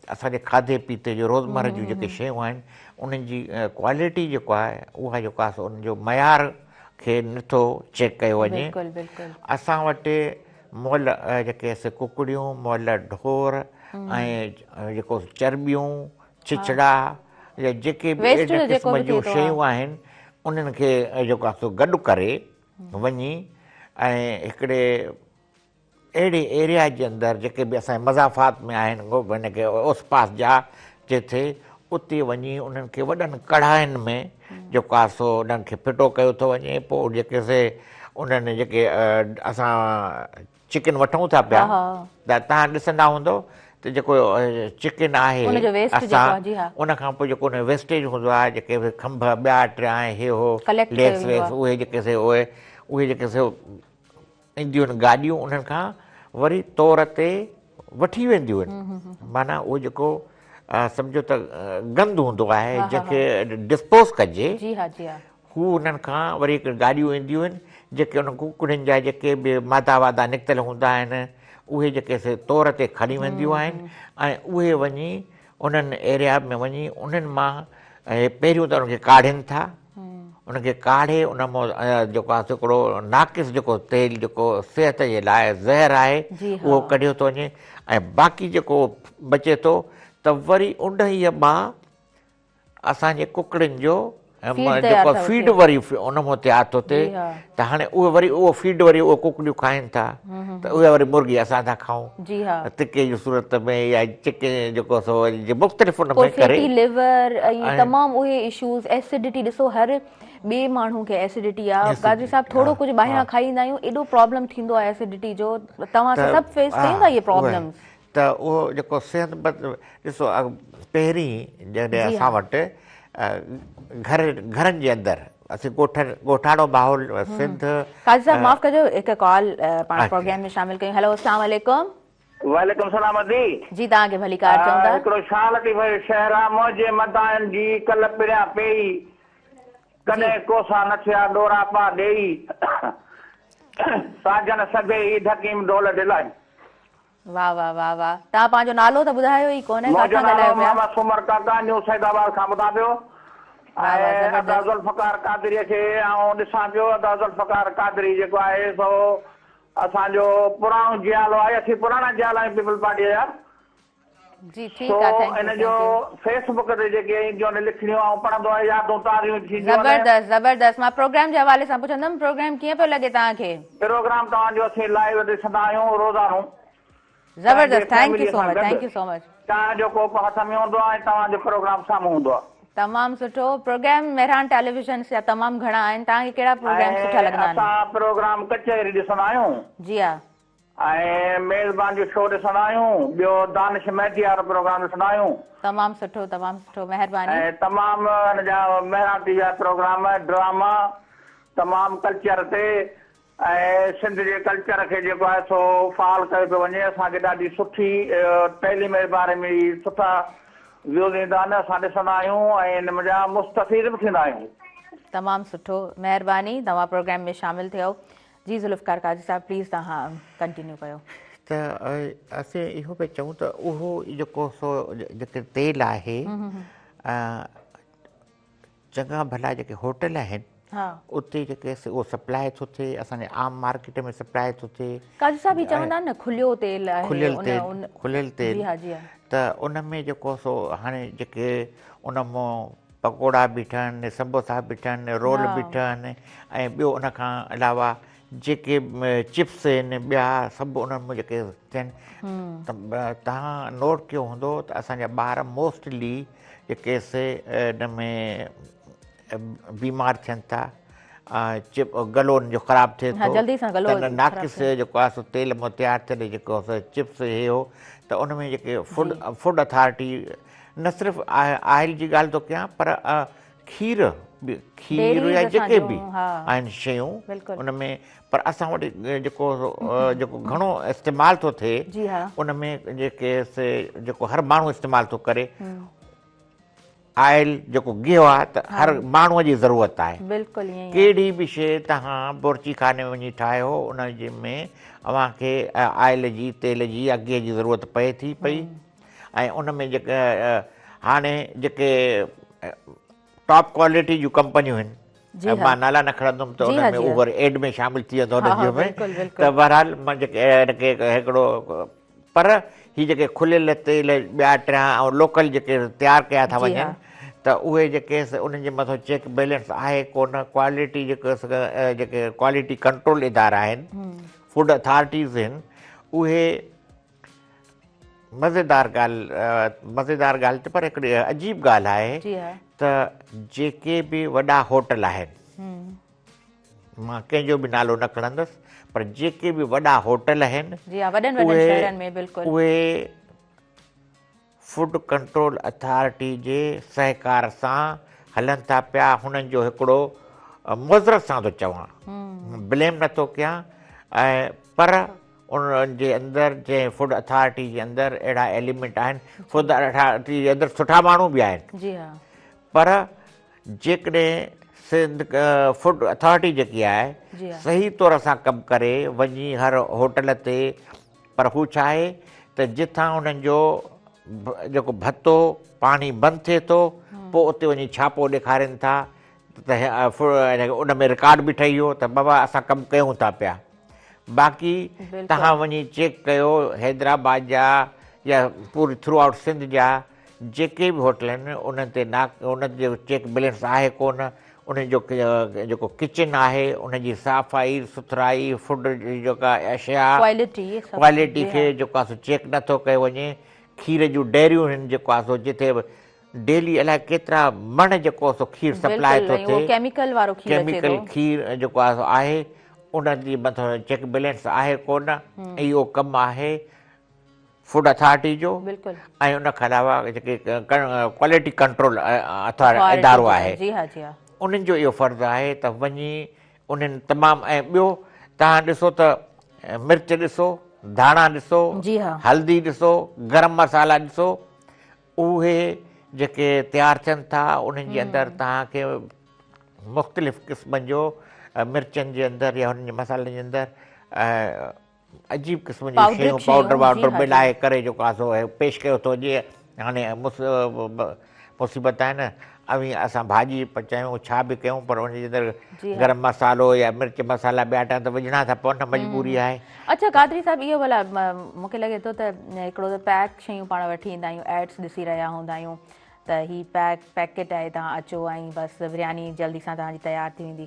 असांजे खाधे पीते जो रोज़मर्रा जूं जेके शयूं आहिनि उन्हनि जी क्वालिटी जेको आहे उहा जेको आहे उनजो मयार खे नथो चेक कयो वञे। असां वटि मुअल जेके कुकड़ियूं, मुअल ढोर, ऐं जेको चर्बियूं, छिछड़ा, या जेके बि Waste अहिड़े जेको क़िस्म बि जूं थिए थो, शयूं आहिनि उन्हनि खे जेको आहे सो गॾु करे वञी ऐं हिकिड़े अहिड़े एरिया जे अंदरि जेके बि असांजे मज़ाफ़ात में आहिनि हिनखे ओस पास जा जिथे उते वञी उन्हनि खे वॾनि कढ़ाइनि में जेको आहे सो उन्हनि खे फिटो कयो थो वञे। पोइ जेके से उन्हनि जेके असां चिकन वठूं था पिया त तव्हां ॾिसंदा हूंदव त जेको चिकन आहे उनजो वेस्ट जेको असां आहे, जी हा, उनखां पोइ जेको उन वेस्टेज हूंदो आहे जेके खंभ ॿिया टिया हे हो कलेक्ट लेग्स कयो वेंदो वेग्स आहे। उहे जेके से उहे जेके से ईंदियूं आहिनि गाॾियूं उन्हनि खां वरी तौर ते वठी वेंदियूं आहिनि। माना उहो जेको सम्झो त गंद हूंदो आहे जंहिंखे डिस्पोज़ कजे, जी हा, जी हा, हू उन्हनि खां वरी हिकु गाॾियूं ईंदियूं आहिनि जेके उन कुकड़ियुनि जा जेके बि मादा वादा निकितल हूंदा आहिनि उहे जेके से तौर ते खणी वेंदियूं आहिनि ऐं उहे वञी उन्हनि एरिया में वञी उन्हनि मां पहिरियों त उनखे काढ़नि था, उनखे काढ़े उन मां जेको आहे हिकिड़ो नाक़िस जेको तेल जेको सिहत जे लाइ ज़हर आहे उहो कढियो थो वञे ऐं बाक़ी जेको बचे थो त वरी उन ई मां असांजे कुकड़ियुनि जो जेको फीड वरी उन मां तयारु थो थिए त हाणे उहे वरी उहो फीड वरी उहे कुकड़ियूं खाइनि था त उहे वरी मुर्गी असां था खाऊं तिके जी सूरत में या चिकन जेको सो मुख़्तलिफ़ उन में करे लिवर ऐं तमामु उहे इशूज़ एसिडिटी ॾिसो हर ॿिए माण्हू खे एसिडिटी आहे। काजी साहब थोरो कुझु ॿाहिरां खाई ईंदा आहियूं एॾो प्रॉब्लम थींदो आहे एसिडिटी जो, तव्हां सभु फेस कयूं था इहे प्रॉब्लम? त उहो जेको सिहत ॾिसो पहिरीं जॾहिं असां वटि घरनि जे अंदरि असीं ॻोठाणो माहौल सिंध। काजी साहब माफ़ कजो हिकु कॉल पाण प्रोग्राम में शामिल कयूं। हेलो अस्सलाम वालेकुम। वालेकुम सलाम दी जी, तव्हांखे भली कार चऊं था। हिकिड़ो शाल थी भई शहराम जे मथां जी कल्ह पिरियां पेई कॾहिं कोसा न थिया डोरा पा ॾेई साजन सभे ईद हकीम ढोल ढिलाई। वाह वाह वाह वाह। तव्हां पंहिंजो नालो त ॿुधायो ई कोन्हे, किथां ॻाल्हायो पिया? मां सुमर काका न्यू सैदाबाद खां ॿुधां पियो ऐं अदा ज़ुल्फ़कार कादरीअ खे ऐं ॾिसां पियो अदा ज़ुल्फ़कार कादरी जेको आहे सो असांजो पुराणो जियालो आहे, असीं पुराणा जियाल आहियूं पीपल पार्टीअ जा। जी ठीकु आहे, इन जो फेसबुक ते जेके ईंदियूं आहिनि लिखणियूं ऐं पढ़ंदो आहे यादूं ताज़ियूं थींदियूं। ज़बरदस्त ज़बरदस्त। मां प्रोग्राम जे हवाले सां पुछंदमि प्रोग्राम कीअं पियो लॻे तव्हांखे? प्रोग्राम तव्हांजो असीं लाइव ॾिसंदा आहियूं रोज़ानो। ज़बरदस्त, thank you so much, thank you so much. तव्हांजो कोप हथ में हूंदो आहे तव्हांजो प्रोग्राम साम्हूं हूंदो आहे। तमामु सुठो। प्रोग्राम मेहरान टेलीविजन जा तमामु घणा आहिनि, तव्हांखे कहिड़ा प्रोग्राम सुठा लॻंदा आहिनि? असां प्रोग्राम कचहरी ॾिसंदा आहियूं। जी हा। ऐं मेज़बान जो शो ॾिसंदा आहियूं, ॿियो दानिश मेहदी वारो प्रोग्राम ॾिसंदा आहियूं। तमामु सुठो, महिरबानी। ऐं तमामु हिन जा मेहरान टीवी जा प्रोग्राम ड्रामा तमामु कल्चर ते ऐं सिंध जे कल्चर खे जेको आहे सो फाल कयो पियो वञे। असांखे ॾाढी सुठी तइलीम जे बारे में सुठा व्यूज़ ईंदा आहिनि, असां ॾिसंदा आहियूं ऐं हिन जा मुस्तफ़ीद बि थींदा आहियूं। तमामु सुठो, महिरबानी, तव्हां प्रोग्राम में शामिल थियो। जी ज़ुल्फ़कार काजी साहब प्लीज़ तव्हां कंटिन्यू कयो। त असीं इहो पिया चऊं त उहो जेको सो जेके तेल आहे चङा भला जेके होटल आहिनि उते जेके उहो सप्लाई थो थिए, असांजे आम मार्केट में सप्लाई थो थिए। काजी साहब ही चवंदा आहिनि न खुलियो तेल आहे, खुलियल तेल, त उन में जेको सो हाणे जेके उन मां पकोड़ा बि ठहनि, समोसा बि ठहनि, रोल बि ठहनि ऐं ॿियो उन खां अलावा जेके चिप्स आहिनि ॿिया सभु उन्हनि में जेके थियनि त तव्हां नोट कयो हूंदो त असांजा ॿार मोस्टली जेके से हिन में बीमार थियनि था, गलो जो ख़राबु थिए थो, नाक़िस जेको आहे सो तेल मां तयारु थियल जेको चिप्स हे हो त उन में जेके फूड अथॉरिटी न सिर्फ़ु आयल जी ॻाल्हि थो कयां पर खीर या जेके बि आहिनि शयूं उन में, पर असां वटि जेको घणो इस्तेमालु थो थिए उन में जेके जेको हर माण्हू इस्तेमालु थो करे आयल जेको गिहु आहे त हर माण्हूअ जी ज़रूरत आहे। कहिड़ी बि शइ तव्हां बुर्ची खाने में वञी ठाहियो उन जे में अव्हांखे आयल जी तेल जी या गिह जी ज़रूरत पए थी पई ऐं उन में जेके हाणे जेके टॉप क्वालिटी जूं कंपनियूं आहिनि, मां नाला न खणंदुमि त उन में उहो वरी एड में शामिलु थी वेंदो हुननि में, त बहरहाल मां जेके हिनखे हिकिड़ो पर ही जेके खुलियल तेल ॿिया टिया ऐं लोकल जेके तयारु कया था वञनि त उहे जेके उन्हनि जे मथां चेक बैलेंस आहे कोन, क्वालिटी जेके क्वालिटी कंट्रोल इदारा आहिनि, फूड अथॉरिटीज़ आहिनि, उहे मज़ेदार ॻाल्हि त पर हिकिड़ी अजीब ॻाल्हि आहे त जेके बि वॾा होटल आहिनि, मां कंहिंजो बि नालो न खणंदुसि, पर जेके बि वॾा होटल आहिनि उहे फूड कंट्रोल अथॉरिटी जे सहकार सां हलनि था पिया। हुननि जो हिकिड़ो मुज़रत सां थो चवां, ब्लेम नथो कयां, ऐं पर उन्हनि जे अंदरि जंहिं फूड अथॉरिटी जे अंदरि अहिड़ा एलिमेंट आहिनि, फूड अथॉरिटी जे अंदरि सुठा माण्हू बि आहिनि, पर जेकॾहिं फूड अथॉरिटी जेकी आहे सही तौर सां कमु करे वञी हर होटल ते, पर हू छा आहे त जिथां उन्हनि जो जेको भत्तो पाणी बंदि थिए थो, पोइ उते वञी छापो ॾेखारीनि था त उन में रिकॉर्ड बि ठही वियो त बाबा असां कमु कयूं था पिया। बाक़ी तव्हां वञी चेक कयो हैदराबाद जा या पूरी थ्रू आउट सिंध जा जेके बि होटल आहिनि, उन्हनि ते उन्हनि जो चेक बैलेंस आहे कोन, उन्हनि जो जेको किचन आहे उनजी सफ़ाई सुथराई, फूड जी जेका अशिया क्वालिटी खे जेको आहे चेक नथो कयो वञे। खीर जूं डेयरियूं आहिनि जेको आहे सो जिथे डेली अलाए केतिरा मण जेको सो खीर सप्लाई थो थिए, केमिकल खीर जेको आहे उन जी मथां चेक बैलेंस आहे कोन। इहो कमु आहे फूड अथॉरिटी जो, ऐं उन खां अलावा जेके क्वालिटी कंट्रोल इदारो आहे उन्हनि जो इहो फ़र्ज़ु आहे त वञी उन्हनि तमामु। ऐं ॿियो तव्हां ॾिसो त मिर्च ॾिसो, धाणा ॾिसो, हल्दी ॾिसो, गरम मसाला ॾिसो, उहे जेके तयारु थियनि था उन्हनि जे अंदरि तव्हांखे मुख़्तलिफ़ क़िस्मनि जो मिर्चनि जे अंदरि या हुननि जे मसालनि जे अंदरि अजीब क़िस्म जी शयूं पाउडर वाउडर मिलाए करे जेको आहे सो पेश कयो थो। जीअं हाणे मुसीबत आहे न, अवी असां भाॼी पचायूं छा बि कयूं, पर उनजे अंदरि गरम मसालो या मिर्च मसाला ॿिया त विझणा था पवनि, मजबूरी आहे। अच्छा कादरी साहिब, इहो भला मूंखे लॻे थो त हिकिड़ो त पैक शयूं पाण वठी ईंदा आहियूं, एड्स ॾिसी रहिया हूंदा आहियूं त हीअ पैकेट आहे, तव्हां अचो ऐं बसि बिरयानी जल्दी सां तव्हांजी तयारु थी वेंदी,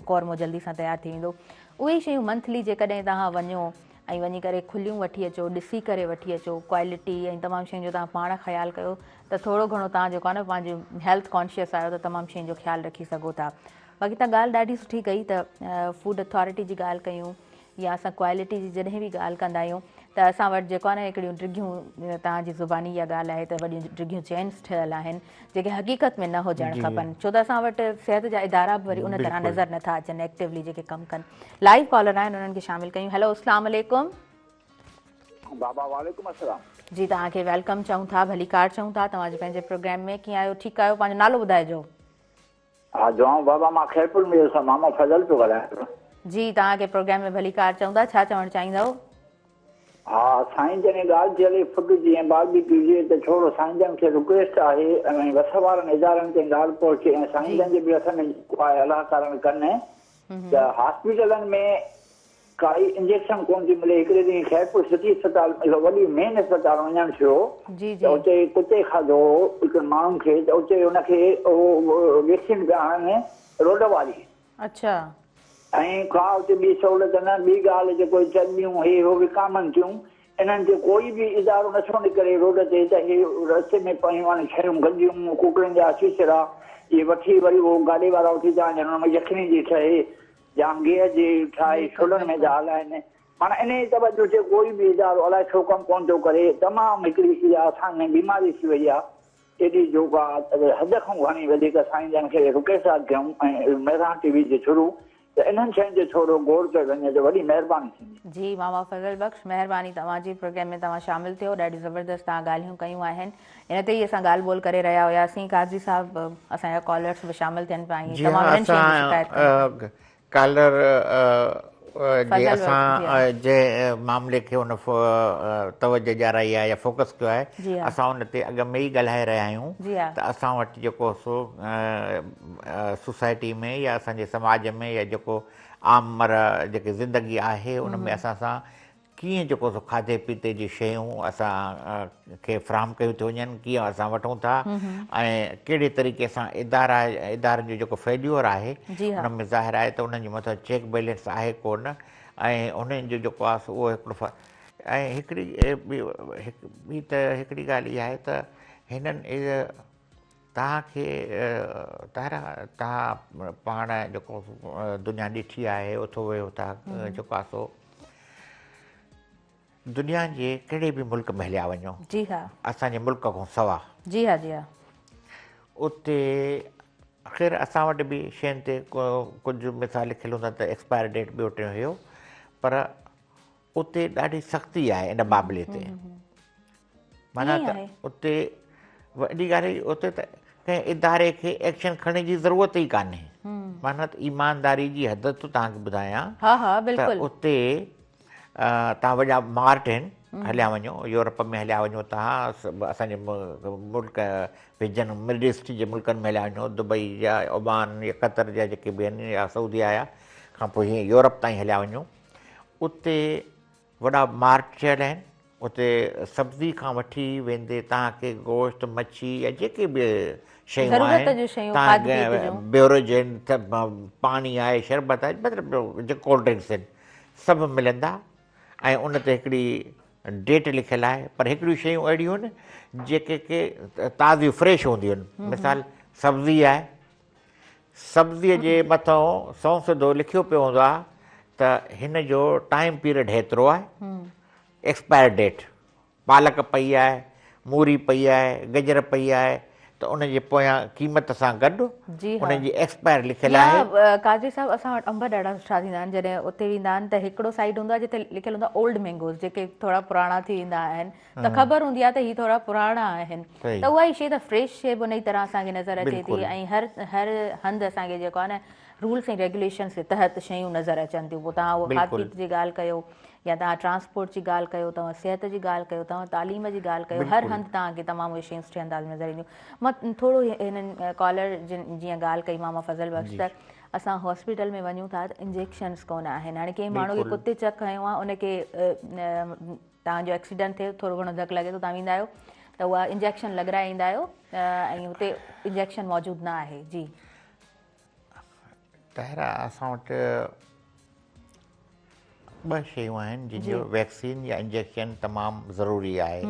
कौरमो जल्दी सां तयारु थी वेंदो। उहे ई शयूं मंथली जेकॾहिं तव्हां वञो ऐं वञी करे खुलियूं वठी अचो, ॾिसी करे वठी अचो, क्वालिटी ऐं तमामु शयुनि जो तव्हां पाण ख़्यालु कयो त थोरो घणो तव्हां जेको आहे न पंहिंजो हेल्थ कॉन्शियस आहियो त तमामु शयुनि जो ख़्यालु रखी सघो था। बाक़ी तव्हां ॻाल्हि ॾाढी सुठी कई त फूड अथॉरिटी जी ॻाल्हि कयूं या असां क्वालिटी जी जॾहिं बि ॻाल्हि कंदा आहियूं त असां वटि जेको आहे न हिकिड़ियूं डिघियूं, तव्हांजी ज़ुबानी इहा ॻाल्हि आहे त वॾियूं डिघियूं चेन्स ठहियल आहिनि जेके हक़ीक़त में न हुजणु खपनि, छो त असां वटि सिहत जा इदारा बि वरी उन तरह नज़र नथा अचनि एक्टिवली जेके कमु कनि। लाइव कॉलर आहिनि, उन्हनि खे शामिलु कयूं। हेलो, अस्सलाम वालेकुम। बाबा वालेकुम अस्सलाम जी, तव्हांखे वेलकम चऊं था, भली कार चऊं था तव्हांजे पंहिंजे प्रोग्राम में। कीअं आहियो? ठीकु आहियो? पंहिंजो नालो ॿुधाइजो। हा जवाब बाबा, मां खैरपुर में सां मामा फज़ल पियो ॻाल्हायां। जी, तव्हांखे प्रोग्राम में भली कार चऊं था, छा चवणु चाहींदव? हा साईं जन ॻाल्हि थी हले फुड जी ऐं बारबेक्यू जी, त छोड़ो साईं जन खे रिक्वेस्ट आहे ऐं वस वारनि इदारनि ते ॻाल्हि पहुचे ऐं साईं जन जे बि असां में जेको आहे अलाह करणु कनि त हॉस्पिटलनि में काई इंजेक्शन कोन थी मिले। हिकिड़े ॾींहुं खैरपुर सिटी अस्पताल वॾी मेन अस्पताल वञणु थियो त उते कुते खाधो हिकु माण्हुनि खे, त उते हुनखे उहो वैक्सीन पिया हणनि रोड वारी। अच्छा। ऐं का उते ॿी सहूलियत न। ॿी ॻाल्हि जेको चर्बियूं हे हो विकामनि थियूं, इन्हनि जो कोई बि इदारो नथो निकिरे रोड ते त हे रस्ते में पयूं हाणे शयूं गंदियूं कुकड़नि जा शीशरा इहे वठी वरी उहो गाॾी वारा उथी था वञनि, हुन में यखनी जी ठहे या गिह जी ठाहे छोलनि में था हलाइनि। माना इन जी तवजो जे कोई बि इदारो अलाए छो कमु कोन थो करे। तमामु हिकिड़ी इहा असांखे बीमारी थी वई आहे एॾी जोगा हद खां घणी वधीक साईं जन खे रिक्वेस्ट कयूं ऐं मेहरान टीवी जे थ्रू त इन्हनि शयुनि जो थोरो गौर कयो वञे त वॾी महिरबानी थींदी। जी मामा फज़ल बख़्श, महिरबानी तव्हांजी प्रोग्राम में तव्हां शामिलु थियो, ॾाढी ज़बरदस्त तव्हां ॻाल्हियूं कयूं आहिनि। इन ते ई असां ॻाल्हि ॿोल करे रहिया हुआसीं। काज़ी साहिबु असांजा कॉलर्स बि शामिलु थियनि पिया, तमामु कॉलर जे असां जंहिं मामले खे हुन तवजो ॾियाराई आहे या फोकस कयो आहे, असां हुन ते अॻ में ई ॻाल्हाए रहिया आहियूं त असां वटि जेको सो सोसाइटी में या असांजे समाज में या जेको आम जेकी ज़िंदगी आहे उन में असां सां कीअं जेको सो खाधे पीते जी शयूं असां खे फ्राहम कयूं थी वञनि, कीअं असां वठूं था ऐं कहिड़े तरीक़े सां इदारनि जो जेको फेल्यूअर आहे उन में ज़ाहिर आहे त उन्हनि जे मथां चेक बैलेंस आहे कोन ऐं उन्हनि जो जेको आहे सो उहो हिकिड़ो ऐं ॿी त हिकिड़ी ॻाल्हि इहा आहे त हिननि तव्हांखे तव्हां पाण जेको दुनिया ॾिठी आहे उथो वियो था जेको आहे सो दुनिया जे कहिड़े बि मुल्क में हलिया वञो, जी हा, असांजे मुल्क खां सवा, जी हा, जी हा, उते ख़ैर असां वटि बि शयुनि ते कुझु मिसाल लिखियलु हूंदा त एक्सपायर डेट ॿियो टियों हुयो, पर उते ॾाढी सख़्ती आहे इन मामले ते। माना त उते वॾी ॻाल्हि उते त कंहिं इदारे खे एक्शन खणण जी ज़रूरत ई कान्हे। माना त ईमानदारी जी हद तो तव्हांखे ॿुधायां त उते तव्हां वॾा मार्ट आहिनि, हलिया वञो यूरोप में हलिया वञो, तव्हां असांजे मुल्क वेझनि मिडल ईस्ट जे मुल्कनि में हलिया वञो, दुबई या ओमान या क़तर जा जेके बि आहिनि या सऊदी आया खां पोइ हीअं यूरोप ताईं हलिया वञो, उते वॾा मार्ट ठहियल आहिनि। उते सब्ज़ी खां वठी वेंदे तव्हांखे गोश्त मच्छी या जेके बि शयूं आहिनि, बेवरेज आहिनि, पाणी आहे, शरबत आहे, मतिलबु जेके कोल्ड ड्रिंक्स आहिनि सभु मिलंदा ऐं उन ते हिकिड़ी डेट लिखियलु आहे। पर हिकिड़ियूं शयूं अहिड़ियूं आहिनि जेके के ताज़ियूं फ्रेश हूंदियूं आहिनि। मिसाल सब्ज़ी आहे, सब्ज़ीअ जे मथां सौंसदो लिखियो पियो हूंदो आहे त हिन जो टाइम पीरियड हेतिरो आहे, एक्सपायर डेट। पालक पई आहे, मूरी पई आहे, गजर पई आहे, त उनजे पोयां क़ीमत सां गॾु उनजी एक्सपायर लिखियलु आहे। काजी साहब असां वटि अंब ॾाढा सुठा थींदा आहिनि। जॾहिं उते वेंदा आहिनि त हिकिड़ो साइड हूंदो आहे जिते लिखियलु हूंदो आहे ओल्ड मैंगोज़, जेके थोरा पुराणा थी वेंदा आहिनि, त ख़बर हूंदी आहे त हीअ थोरा पुराणा आहिनि, त उहा ई शइ त फ्रेश शइ बि उन ई तरह असांखे नज़र अचे थी। ऐं हर हंधि असांखे जेको आहे न रूल्स ऐं रेगुलेशन्स जे तहत शयूं नज़र अचनि थियूं। पोइ तव्हां उहो खाध पीत जी ॻाल्हि कयो या तव्हां ट्रांसपोर्ट जी ॻाल्हि कयो, तव्हां सिहत जी ॻाल्हि कयो, तव्हां तालीम जी ॻाल्हि कयो, हर हंधि तव्हांखे तमामु उहे शयूं सुठे अंदाज़ में नज़र ईंदियूं। मां थोरो हिननि कॉलर जीअं ॻाल्हि कई मां फज़ल बख़्श, त असां हॉस्पिटल में वञूं था त इंजेक्शन्स कोन आहिनि। हाणे कंहिं माण्हू खे कुते चक खयो आहे, उनखे तव्हांजो एक्सीडेंट थिए, थोरो घणो धकु लॻे थो, तव्हां वेंदा आहियो त उहा इंजेक्शन लॻाराए ईंदा आहियो ऐं हुते इंजेक्शन मौजूदु न आहे। जी पहिरियां असां वटि ॿ शयूं आहिनि जिनजो वैक्सीन या इंजेक्शन तमामु ज़रूरी आहे,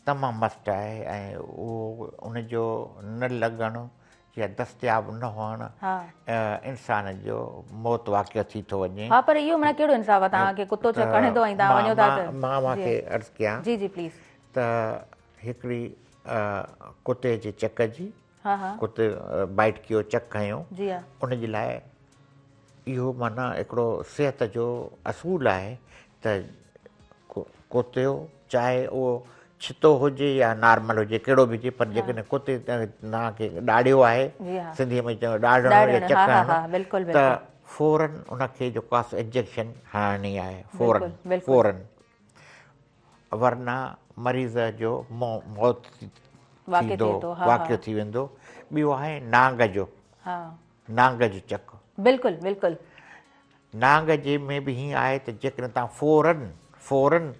तमामु मस्ट आहे, ऐं उहो उनजो न लॻणु या दस्तियाबु न हुअणु इंसान जो मौत वाक़िअ थी थो वञे। हा, पर इहो माना कहिड़ो इंसाफ़ आहे तव्हांखे? कुतो चक खणे थो ऐं तव्हां वञो था त मां मूंखे अर्ज़ु कयां जी जी प्लीज़ त हिकिड़ी कुते जे चक जी, कुते बाइट कयो, चक खयो, उनजे लाइ इहो माना हिकिड़ो सिहत जो असूल आहे त कुतो चाहे उहो छितो हुजे या नॉर्मल हुजे, कहिड़ो बि हुजे, पर जेकॾहिं कुते तव्हांखे ॾाढियो आहे, सिंधीअ में चयो ॾाढणो या चक हणणु, त फ़ौरन उनखे जेको आहे इंजेक्शन हणणी आहे, फ़ौरन, वरना मरीज़ जो मौत वाक़िअ थी वेंदो। ॿियो आहे नांग जो, नांग जो चक। बिल्कुलु बिल्कुलु। नांग जे में बि हीअं आहे त जेकॾहिं तव्हां फ़ौरन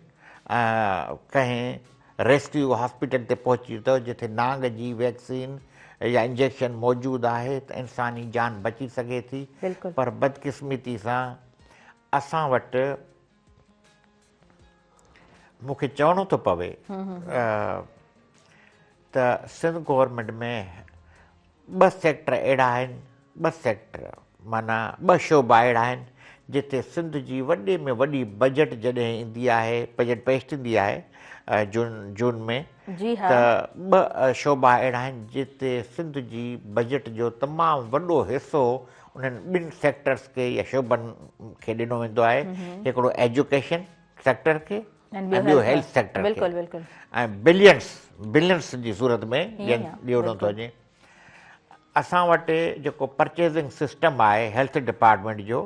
कंहिं रेस्क्यू हॉस्पिटल ते पहुची अथव जिथे नांग जी वैक्सीन या इंजेक्शन मौजूदु आहे त इंसानी जान बची सघे थी। पर बदकिस्मती सां असां वटि मूंखे चवणो थो पवे त सिंध गवर्नमेंट में 2 सेक्टर अहिड़ा आहिनि, 2 सेक्टर माना 2 शोबा अहिड़ा आहिनि जिते सिंध जी वॾे में वॾी बजट जॾहिं ईंदी आहे, बजट पेश थींदी आहे जून में, त 2 शोबा अहिड़ा आहिनि जिते सिंध जी बजट जो तमामु वॾो हिसो उन्हनि 2 सेक्टर्स खे या शोबनि खे ॾिनो वेंदो आहे। हिकिड़ो एजुकेशन सेक्टर खे ऐं ॿियो हेल्थ सेक्टर खे, ऐं बिलियंस जी सूरत में ॾियणो थो वञे। असां वटि जेको परचेज़िंग सिस्टम आहे हेल्थ डिपार्टमेंट जो,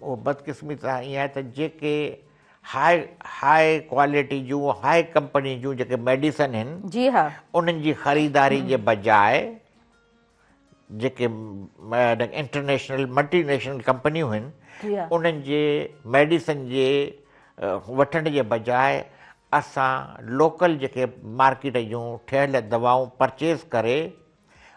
उहो बदकिस्मती सां ईअं आहे त जेके हाई क्वालिटी जूं हाई कंपनी जूं जेके मेडिसन आहिनि, उन्हनि जी ख़रीदारी जे बजाए जेके इंटरनेशनल मल्टीनेशनल कंपनियूं जी आहिनि हा। उन्हनि जे मेडिसिन जे वठण जे बजाए असां लोकल जेके मार्केट जूं ठहियल दवाऊं परचेज़ करे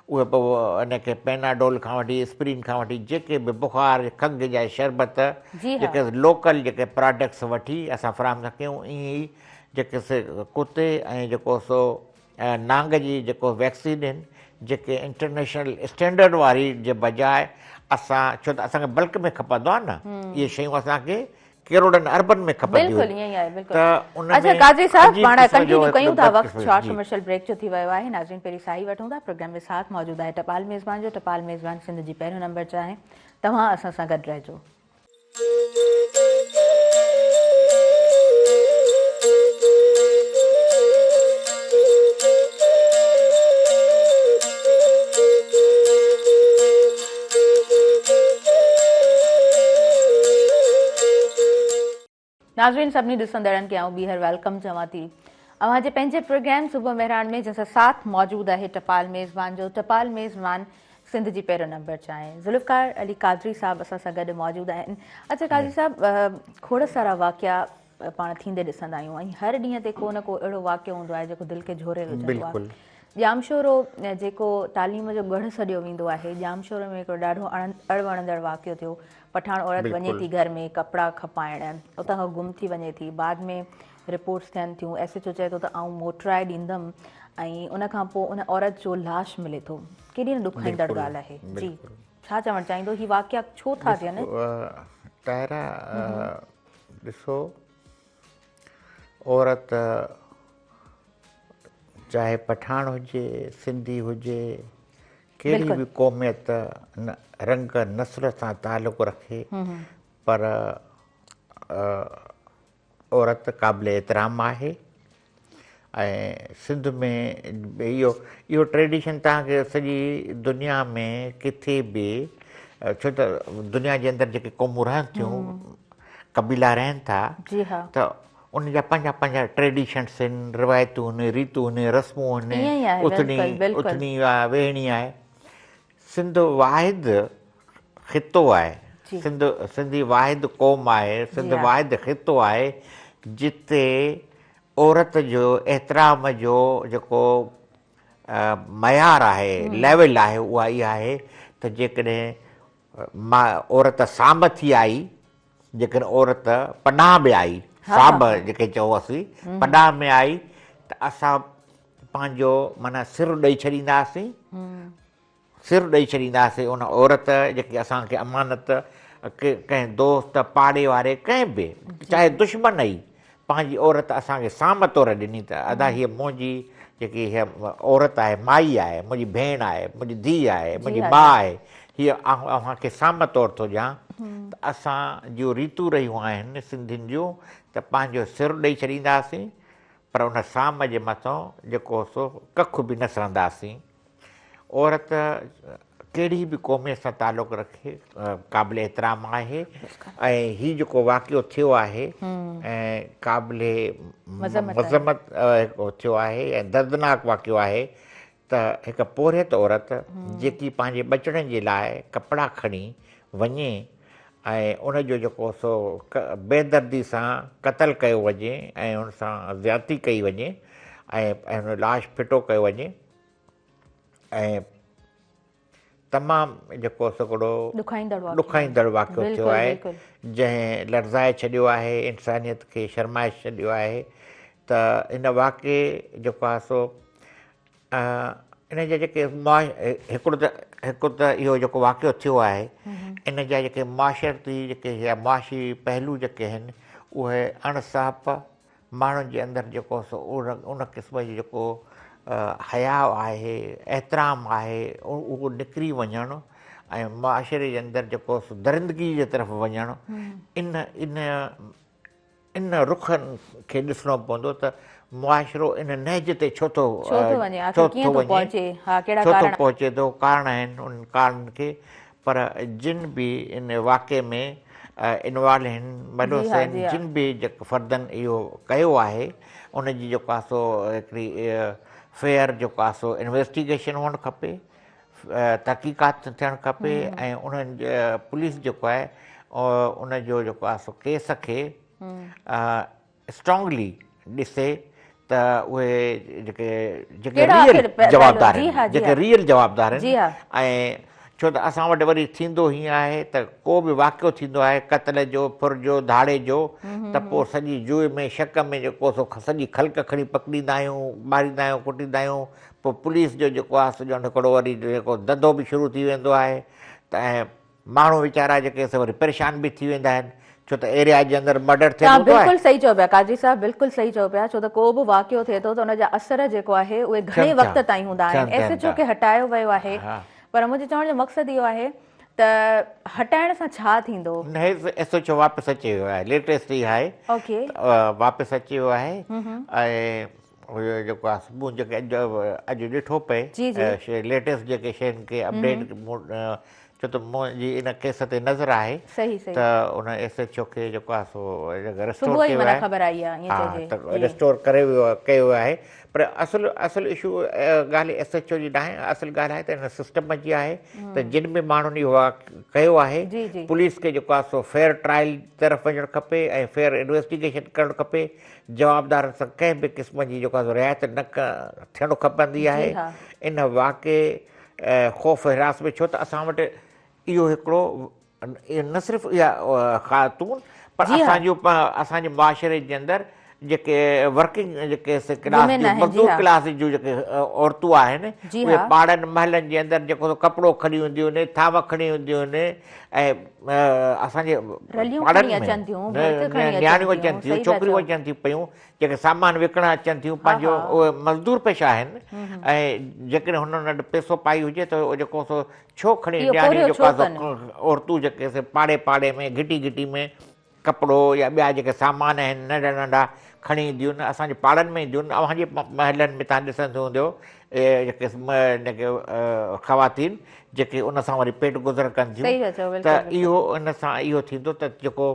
उहे पोइ इनखे पेनाडोल खां वठी एस्प्रिन खां वठी जेके बि बुख़ार खंघि जा शरबत जी हा। जेके लोकल जेके प्रोडक्ट्स वठी असां फ़राहम था कयूं। ईअं ई जेके कुते ऐं जेको सो नांग जी जेको वैक्सीन आहिनि जेके इंटरनेशनल स्टैंडर्ड वारी जे बजाए असां छो त असांखे बल्क में खपंदो आहे न, इहे शयूं असांखे करोड़नि अरबनि में खपंदियूं बिल्कुलु ईअं ई आहे, बिल्कुलु। त उन अच्छा में कादरी साहब, अजीब पाण क़िस्म जो कंटिन्यू कयूं हिकिड़ो था, वक़्तु बदकिस्मती शॉर्ट जी कमर्शियल ब्रेक जो थी वियो आहे। नाज़रीन पहिरीं साई वठूं था, प्रोग्राम में साथ मौजूदु आहे टपाल मेज़बान जो। टपाल मेज़बान सिंध जी पहिरियों नंबर चाहे तव्हां असां सां गॾु रहिजो। नाज़रीन सभिनी ॾिसंदड़नि खे आऊं ॿीहर वेलकम चवां थी अव्हां जे पंहिंजे प्रोग्राम सुबुह मेहरान में, जंहिंसां साथ मौजूदु आहे टपाल मेज़बान जो। टपाल मेज़बान सिंध जी पहिरियों नंबर चाहे ज़ुल्फ़कार अली कादरी साहब असां सां गॾु मौजूदु आहिनि। अच्छा कादरी साहब, खोड़ सारा वाक़िया पाण थींदे ॾिसंदा आहियूं ऐं हर ॾींहं ते को न को अहिड़ो वाक़ियो हूंदो आहे जेको दिलि खे झोरे विझंदो आहे। बिल्कुलु जामशोरो जेको तालीम जो गढ़ सॾियो वेंदो आहे, जामशोरो में हिकिड़ो ॾाढो अणवणंदड़ वाक़ियो थियो। पठाण औरत वञे थी घर में कपिड़ा खपाइण, उतां खां गुम थी वञे थी, बाद में रिपोर्ट्स थियनि थियूं, SHO चए थो त आऊं मोटराए ॾींदमि ऐं उन खां पोइ उन औरत जो लाश मिले थो। केॾी न ॾुखाईंदड़ ॻाल्हि आहे। जी छा चवणु चाहींदो, ही वाक़िया छो था थियनि? ताहिरा ॾिसो, औरत चाहे पठाण हुजे, सिंधी हुजे, कहिड़ी बि क़ौमियत रंग नस्ल सां तालुक़ु रखे, पर औरत क़ाबिल एतिराम आहे। ऐं सिंध में इहो ट्रेडिशन तव्हांखे सॼी दुनिया में किथे बि, छो त दुनिया जे अंदरि जेके क़ौमूं रहनि थियूं, क़बीला रहनि था, जी हा। त उन जा पंहिंजा पंहिंजा ट्रेडिशन्स आहिनि, रिवायतूं आहिनि, रीतूं आहिनि, रस्मूं आहिनि, ईअं ई आहे, बिल्कुलु। उथणी आहे, वेहणी आहे। सिंध वाहिद ख़ितो आहे, सिंधी वाहिद क़ौम आहे, सिंध वाहिद ख़ितो आहे जिते औरत जो एतिराम जो जेको मयार आहे, लेवल आहे, उहा इहा आहे त जेकॾहिं औरत साम थी आई, जेकॾहिं औरत पनाह में आई, साम जेके चयोसीं पनाह में आई, त असां पंहिंजो माना सिर ॾेई छॾींदासीं, सिर ॾेई छॾींदासीं उन औरत जेकी असांखे अमानत कंहिं दोस्त पाड़े वारे कंहिं बि, चाहे दुश्मन ई, पंहिंजी औरत असांखे साम तौरु ॾिनी त अदा हीअ मुंहिंजी जेकी हीअ औरत आहे, माई आहे, मुंहिंजी भेण आहे, मुंहिंजी धीउ आहे, मुंहिंजी माउ आहे, हीअ अव्हांखे साम तौरु थो ॾियां। त असां जूं रीतूं रहियूं आहिनि सिंधियुनि जूं, त पंहिंजो सिर ॾेई छॾींदासीं, पर उन साम जे मथां जेको सो कखु बि न सहंदासीं। औरत कहिड़ी बि क़ौमियत सां तालुक़ु रखे, क़ाबिल एतिराम आहे। ऐं हीउ जेको वाक़ियो थियो आहे ऐं क़ाबिल मज़मत थियो आहे ऐं दर्दनाक वाक़ियो आहे त हिकु पोरियत औरत जेकी पंहिंजे बचड़नि जे लाइ कपिड़ा खणी वञे ऐं उनजो जेको सो बेदर्दी सां क़तलु कयो वञे ऐं उन सां ज़्यादती कई वञे ऐं हुन लाश फिटो कयो वञे, ऐं तमामु जेको हिकिड़ो ॾुखाईंदड़ वाक़ियो थियो आहे जंहिं लर्ज़ाए छॾियो आहे, इंसानियत खे शर्माए छॾियो आहे। त इन वाक़े जेको आहे सो इन जा जेके हिकु त इहो जेको वाक़ियो थियो आहे, इन जा जेके मुआशरती जेके या मुआशी पहलू जेके आहिनि उहे अणसाफ़ माण्हुनि जे अंदरि जेको सो उन क़िस्म जो जेको हया आहे, एतिराम आहे, उहो निकिरी वञणु ऐं मुआशरे जे अंदरि जेको दरिंदगी जे तरफ़ वञणु, इन रुखनि खे ॾिसणो पवंदो त मुआशिरो इन नहज ते छो थो पहुचे थो। कारण आहिनि उन कारणनि खे, पर जिन बि इन वाक़े में इनवॉल्व आहिनि, मडोस आहिनि, जिन बि जेको फर्दनि इहो कयो आहे उनजी जेको आहे सो हिकिड़ी फेयर जेको आहे सो इन्वेस्टिगेशन हुअणु खपे, तहक़ीक़ात थियणु खपे ऐं उन्हनि पुलिस जेको आहे उनजो जेको आहे सो केस खे स्ट्रॉन्गली ॾिसे त उहे जेके रियल जवाबदार आहिनि, जेके रियल जवाबदार आहिनि। ऐं छो त असां वटि वरी थींदो हीअं आहे त को बि वाक़ियो थींदो आहे क़त्ल जो, फुर जो, धाड़े जो, त पोइ सॼी जुए में शक में जेको सो सॼी ख़ल्क खणी पकड़ींदा आहियूं, मारींदा आहियूं, कुटींदा आहियूं। पोइ पुलिस जो जेको आहे सॼो हिकिड़ो वरी जेको धंधो बि शुरू थी वेंदो आहे त ऐं माण्हू वीचारा जेके वरी परेशान बि थी वेंदा आहिनि छो त एरिया जे अंदरि मर्डर थिए थो। बिल्कुलु सही चओ पिया काजी साहब, बिल्कुलु सही चओ पिया, छो त को बि वाक़ियो थिए थो त उनजा असर जेको आहे उहे घणे वक़्त ताईं हूंदा आहिनि। SHO खे हटायो वियो आहे, पर मुंहिंजे चवण जो मक़सदु इहो आहे त हटाइण सां छा थींदो? SHO वापसि अची वियो आहे, लेटेस्ट ई आहे, वापसि अची वियो आहे। ऐं जेको आहे सुबुह जेके अॼु ॾिठो पए लेटेस्ट जेके शयुनि खे अपडेट, छो त मुंहिंजी इन केस ते नज़र आहे त उन SHO खे जेको आहे सो रिस्टोर कयो आहे, रिस्टोर कयो आहे। पर असुल इशू ॻाल्हि SHO जी न आहे, असुल ॻाल्हि आहे त हिन सिस्टम जी आहे त जिन बि माण्हुनि इहो कयो आहे पुलिस खे जेको आहे सो फेयर ट्रायल तरफ़ वञणु खपे ऐं फेयर इन्वेस्टिगेशन करणु खपे। जवाबदार सां कंहिं बि क़िस्म जी जेको आहे रिआयत न थियणु खपंदी आहे इन वाक़े ख़ौफ़ हिरास में। छो त असां वटि इहो हिकिड़ो न सिर्फ़ु इहा ख़ातून पर असांजे मुआशिरे जे अंदरि जेके वर्किंग जेके क्लास मज़दूर क्लास जूं जेके औरतूं आहिनि उहे पाड़नि महलनि जे अंदरि जेको कपिड़ो खणी हूंदियूं आहिनि, थाव खणी हूंदियूं आहिनि ऐं असांजे नियाणियूं अचनि थियूं, छोकिरियूं अचनि थियूं पियूं जेके सामान विकिणणु अचनि थियूं, पंहिंजो उहे मज़दूर पेशा आहिनि। ऐं जेकॾहिं हुननि वटि पैसो पाई हुजे त उहो जेको सो छो खणी नियाणियूं जेको आहे औरतूं जेके पाड़े पाड़े में घिटी घिटी में कपिड़ो या ॿिया जेके सामान आहिनि नंढा नंढा खणी ईंदियूं आहिनि, असांजे पाड़नि में ईंदियूं आहिनि। अव्हांजे महलनि में तव्हां ॾिसंदो हूंदो जेके ख़वातीन जेके उन सां वरी पेट गुज़र कनि थियूं त इहो इन सां इहो थींदो त जेको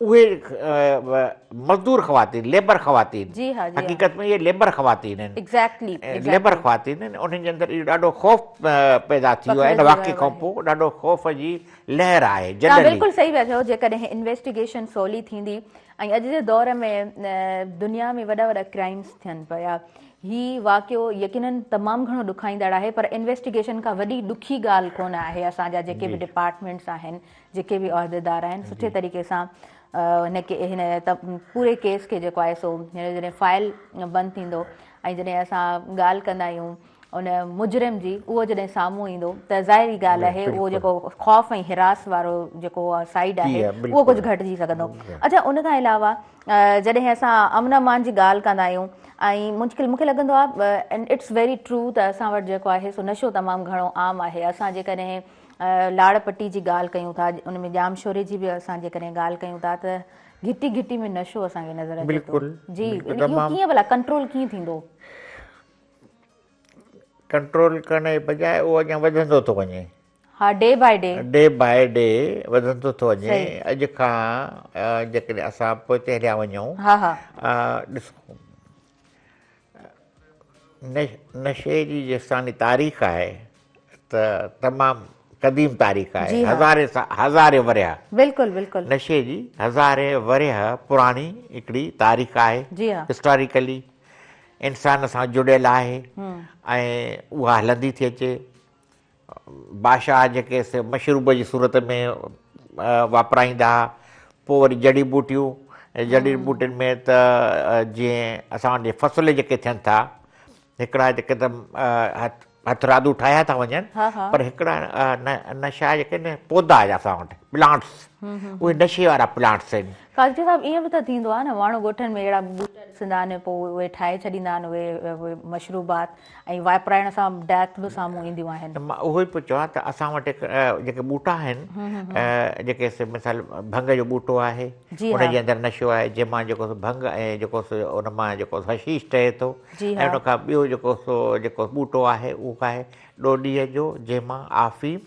उहे मज़दूर ख़वातीन, लेबर ख़वातीन, हक़ीक़त में इहे लेबर ख़वातीन आहिनि, लेबर ख़वातीन आहिनि। उन्हनि जे अंदरि इहो ॾाढो ख़ौफ़ पैदा थी वियो आहे इन वाक़े खां पोइ, ॾाढो ख़ौफ़ जी लहर आहे। बिल्कुलु सही पिया चओ, जेकॾहिं इन्वेस्टिगेशन सवली थींदी ऐं अॼु जे दौर में दुनिया में वॾा वॾा क्राइम्स थियनि पिया, हीउ वाक़ियो यकीनन तमामु घणो ॾुखाईंदड़ आहे, पर इन्वेस्टिगेशन खां वॾी ॾुखी ॻाल्हि कोन आहे। असांजा जेके बि डिपार्टमेंट्स आहिनि, जेके बि उहिदेदार आहिनि, सुठे तरीक़े सां हिन पूरे केस खे जेको आहे सो जॾहिं फाइल बंदि थींदो ऐं जॾहिं असां ॻाल्हि कंदा आहियूं उन मुजरिम जी, उहो जॾहिं साम्हूं ईंदो त ज़ाहिरी ॻाल्हि आहे उहो जेको ख़ौफ़ ऐं हिरास वारो जेको साइड आहे उहो कुझु घटिजी सघंदो। अच्छा, उन खां अलावा जॾहिं असां अमन अमान जी ॻाल्हि कंदा आहियूं ऐं मूंखे लॻंदो आहे एंड इट्स वेरी ट्रू त असां वटि जेको आहे सो नशो तमामु घणो आम आहे। असां जेकॾहिं लाड़ पटी जी ॻाल्हि कयूं था, उन में जाम शोरे जी बि असां जेकॾहिं ॻाल्हि कयूं था त घिटी घिटी में नशो असांखे नज़र अचे थो। जी, इहो कीअं भला कंट्रोल कीअं थींदो? कंट्रोल करण जे बजाए उहो अञा वधंदो थो वञे। डे बाय डे वधंदो थो वञे। अॼु खां जेकॾहिं असां पोइ हलिया वञूं, ॾिसो नशे जी जेसिताणी तारीख़ आहे त तमामु क़दीम तारीख़ आहे, हज़ारे वरिया, बिल्कुलु नशे जी हज़ारे वरिया पुराणी हिकिड़ी तारीख़ आहे, हिस्टोरिकली इंसान सां जुड़ियल आहे ऐं उहा हलंदी थी अचे। बादशाह जेके मशरूब जी सूरत में वापराईंदा, पोइ वरी जड़ी बूटियूं, जड़ी बूटियुनि में त जीअं असां वटि फ़सुल जेके थियनि था, हिकिड़ा जेके त हथरादू ठाहिया था वञनि, पर हिकिड़ा नशा जेके न पौधा असां वटि प्लांट्स, उहे नशे वारा प्लांट्स आहिनि। काजी साहब, ईअं बि त थींदो आहे न, माण्हू ॻोठनि में अहिड़ा बूटा ॾिसंदा आहिनि, पोइ उहे ठाहे छॾींदा आहिनि उहे मशरूबात, ऐं वापराइण सां डेथ बि साम्हूं ईंदियूं आहिनि। मां उहो ई पियो चवां त असां वटि जेके बूटा आहिनि, जेके मिसाल भंग जो बूटो आहे, उनजे अंदरि नशो आहे, जंहिंमां जेको भंग ऐं जेको उन मां जेको हशीश ठहे थो, ऐं उन खां ॿियो जेको बूटो आहे उहो आहे ॾोॾीअ जो, जंहिंमां आफ़ीम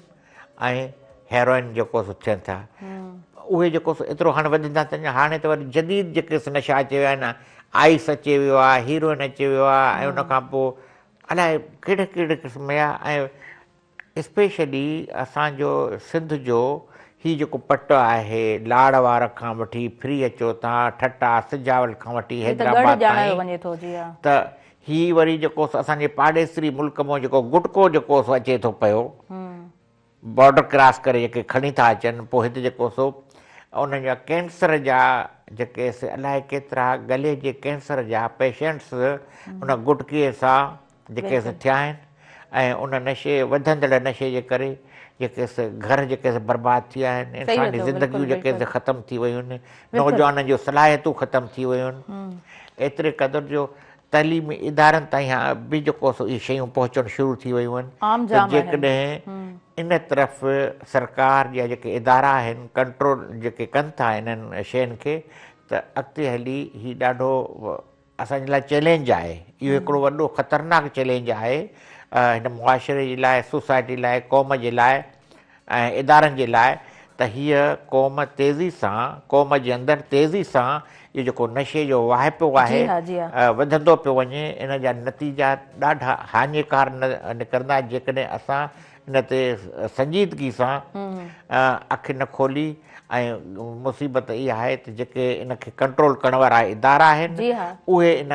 ऐं हेरोइन जेको थियनि था। उहे जेको एतिरो हाणे वधंदा था वञनि। हाणे त वरी जदीद जेके नशा अची विया आहिनि, आइस अची वियो आहे, हीरोइन अची वियो आहे, ऐं उन खां पोइ अलाए कहिड़े कहिड़े क़िस्म जा, ऐं स्पेशली असांजो सिंध जो हीउ जेको पटु आहे लाड़वार खां वठी फ्री अचो तव्हां ठटा सिजावल खां वठी हैदराबाद ताईं त ही वरी जेको असांजे पाड़ेसरी मुल्क मां जेको गुटको जेको अचे थो पियो बॉर्डर क्रॉस करे जेके खणी था अचनि पोइ हिते जेको उन जा कैंसर जा जेके अलाए केतिरा गले जे कैंसर जा पेशेंट्स उन गुटकीअ सां जेके थिया आहिनि ऐं उन नशे वधंदड़ नशे जे करे जेके घर जेके बर्बादु थी विया आहिनि इंसान जी ज़िंदगियूं जेके ख़तमु थी वियूं आहिनि नौजवाननि जूं सलाहियतूं ख़तमु थी वियूं आहिनि एतिरे क़दुरु जो तइलीमी इदारनि ताईं बि जेको इहे शयूं पहुचणु शुरू थी वियूं आहिनि जेकॾहिं इन तरफ़ सरकार जा जेके इदारा आहिनि कंट्रोल जेके कनि था इन्हनि शयुनि खे त अॻिते हली हीउ ॾाढो असांजे लाइ चैलेंज आहे इहो हिकिड़ो वॾो ख़तरनाक चैलेंज आहे हिन मुआशिरे जे लाइ सोसाइटी लाइ क़ौम जे लाइ ऐं इदारनि जे लाइ त हीअ क़ौम तेज़ी सां क़ौम जे अंदरि तेज़ी सां इहो जेको नशे जो वाहिपो आहे वधंदो पियो वञे इन जा नतीजा ॾाढा हानिकार निकिरंदा जेकॾहिं असां इन ते संजीदगी सां अखि न खोली ऐं मुसीबत इहा आहे त जेके इनखे कंट्रोल करण वारा इदारा आहिनि उहे इन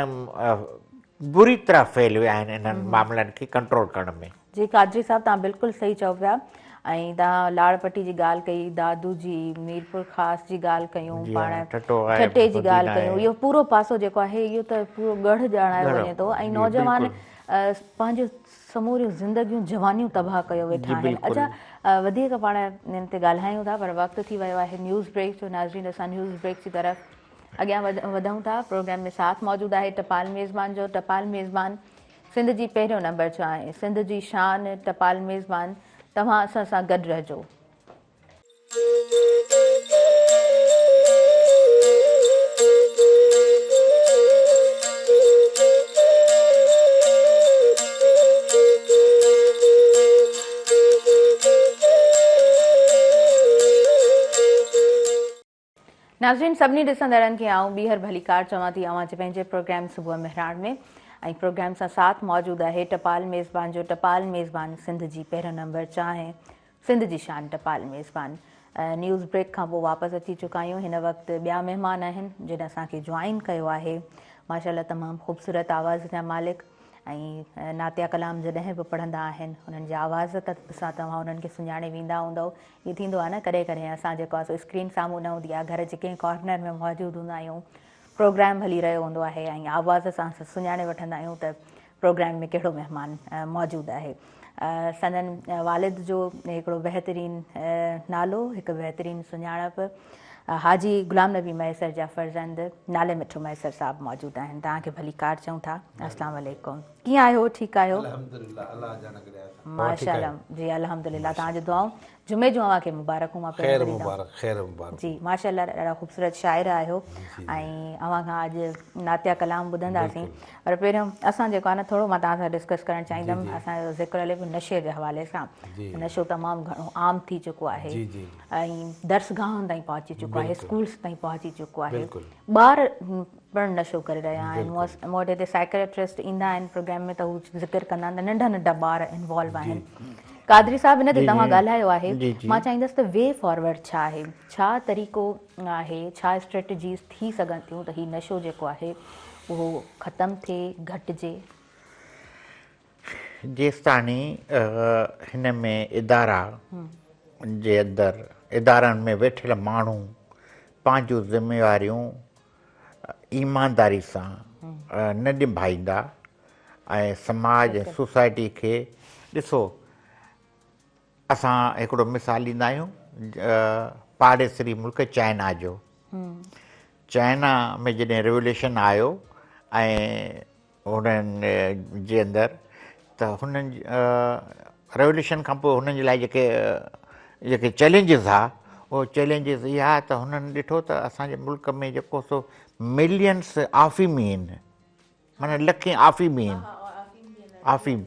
बुरी तरह फैल विया आहिनि इन्हनि मामलनि खे कंट्रोल करण में। जी कादरी साहब तव्हां बिल्कुलु सही चओ पिया ऐं तव्हां लाड़पट्टी जी ॻाल्हि कई दादू जी मीरपुर ख़ासि जी ॻाल्हि कयूं पाण ठटे जी ॻाल्हि कयूं इहो पूरो पासो जेको आहे इहो त पूरो गढ़ ॼाणायो वञे थो ऐं नौजवान पंहिंजूं समूरियूं ज़िंदगियूं जवानियूं तबाह कयो वेठा आहिनि। अच्छा वधीक पाण हिन ते ॻाल्हायूं था पर वक़्तु थी वियो आहे न्यूज़ ब्रेक जो नाज़रीन असां न्यूज़ ब्रेक जी तरफ़ अॻियां वधूं था प्रोग्राम में साथ मौजूदु आहे टपाल मेज़बान जो टपाल मेज़बान सिंध जी पहिरियों नंबर चाहे सिंध जी शान टपाल मेज़बान तव्हां असां सां गॾु रहिजो। नाज़रीन सभिनी ॾिसंदड़नि खे आऊं ॿीहर भलीकार चवां थी अवां जे पंहिंजे प्रोग्राम सुबुह मेहरान में ऐं प्रोग्राम सां साथ मौजूदु आहे टपाल मेज़बान जो टपाल मेज़बान सिंध जी पहिरियों नंबर चाहे सिंध जी शान टपाल मेज़बान न्यूज़ ब्रेक खां पोइ वापसि अची चुका आहियूं। हिन वक़्तु ॿिया महिमान आहिनि जिन असांखे जॉइन कयो आहे माशाल्लाह तमामु ख़ूबसूरत आवाज़ जा मालिक ऐं नातिया कलाम जॾहिं बि पढ़ंदा आहिनि हुननि जे आवाज़ सां तव्हां हुननि खे सुञाणे वेंदा हूंदव। इहो थींदो आहे न कॾहिं कॾहिं असां जेको आहे सो स्क्रीन साम्हूं न हूंदी आहे घर जे कंहिं कॉर्नर में मौजूदु हूंदा आहियूं प्रोग्राम हली रहियो हूंदो आहे ऐं आवाज़ सां सुञाणे वठंदा आहियूं त प्रोग्राम में कहिड़ो महिमान मौजूदु आहे। संदन वालिद जो हिकिड़ो बहितरीनु नालो हिकु बहितरीनु सुञाणप हाजी गुलाम नबी मैसर जा फर्ज़ंद नाले मिठो मैसर साहब मौजूदु आहिनि तव्हांखे भलीकार चऊं था अस्सलाम वालेकुम कीअं आहियो ठीकु आहियो माशाल्लाह जी अल्हम्दुलिल्लाह तव्हांजी दुआऊं जुमे जो अव्हांखे मुबारकूं मां जी माशाल्लाह ॾाढा ख़ूबसूरत शाइर आहियो ऐं अव्हां खां अॼु नातिया कलाम ॿुधंदासीं पर पहिरियों असां जेको आहे न थोरो मां तव्हां सां डिस्कस करणु चाहींदमि असांजो ज़िक्र हले पियो नशे जे हवाले सां नशो तमामु घणो आम थी चुको आहे ऐं दर्सगाहनि ताईं पहुची चुको आहे स्कूल्स ताईं पहुची चुको आहे ॿार पिणु नशो करे रहिया आहिनि मूं वटि हिते साइकेट्रिस्ट ईंदा आहिनि प्रोग्राम में त हू ज़िक्र कंदा आहिनि नंढा नंढा ॿार इन्वॉल्व आहिनि। कादरी साहब हिन ते तव्हां ॻाल्हायो आहे मां चाहींदसि त वे फॉरवर्ड छा आहे छा तरीक़ो आहे छा स्ट्रेटजीस थी सघनि थियूं त हीउ नशो जेको आहे उहो ख़तमु थिए घटिजे जेसिताणी हिन में इदारा जे अंदरि इदारनि में वेठल माण्हू पंहिंजूं ज़िमेवारियूं ईमानदारी सां न निभाईंदा ऐं समाज ऐं सोसाइटी खे ॾिसो असां हिकिड़ो मिसाल ॾींदा आहियूं पाड़ेसरी मुल्क चाइना जो चाइना में जॾहिं रेवोल्यूशन आयो ऐं हुननि जे अंदरि त हुननि रेवोल्यूशन खां पोइ हुननि जे लाइ जेके चैलेंजिस हुआ उहो चैलेंजिस इहा त हुननि ॾिठो त असांजे मुल्क में जेको सो मिलियंस आफ़ीमी आहिनि माना लखें आफ़ीमी आहिनि आफ़ीम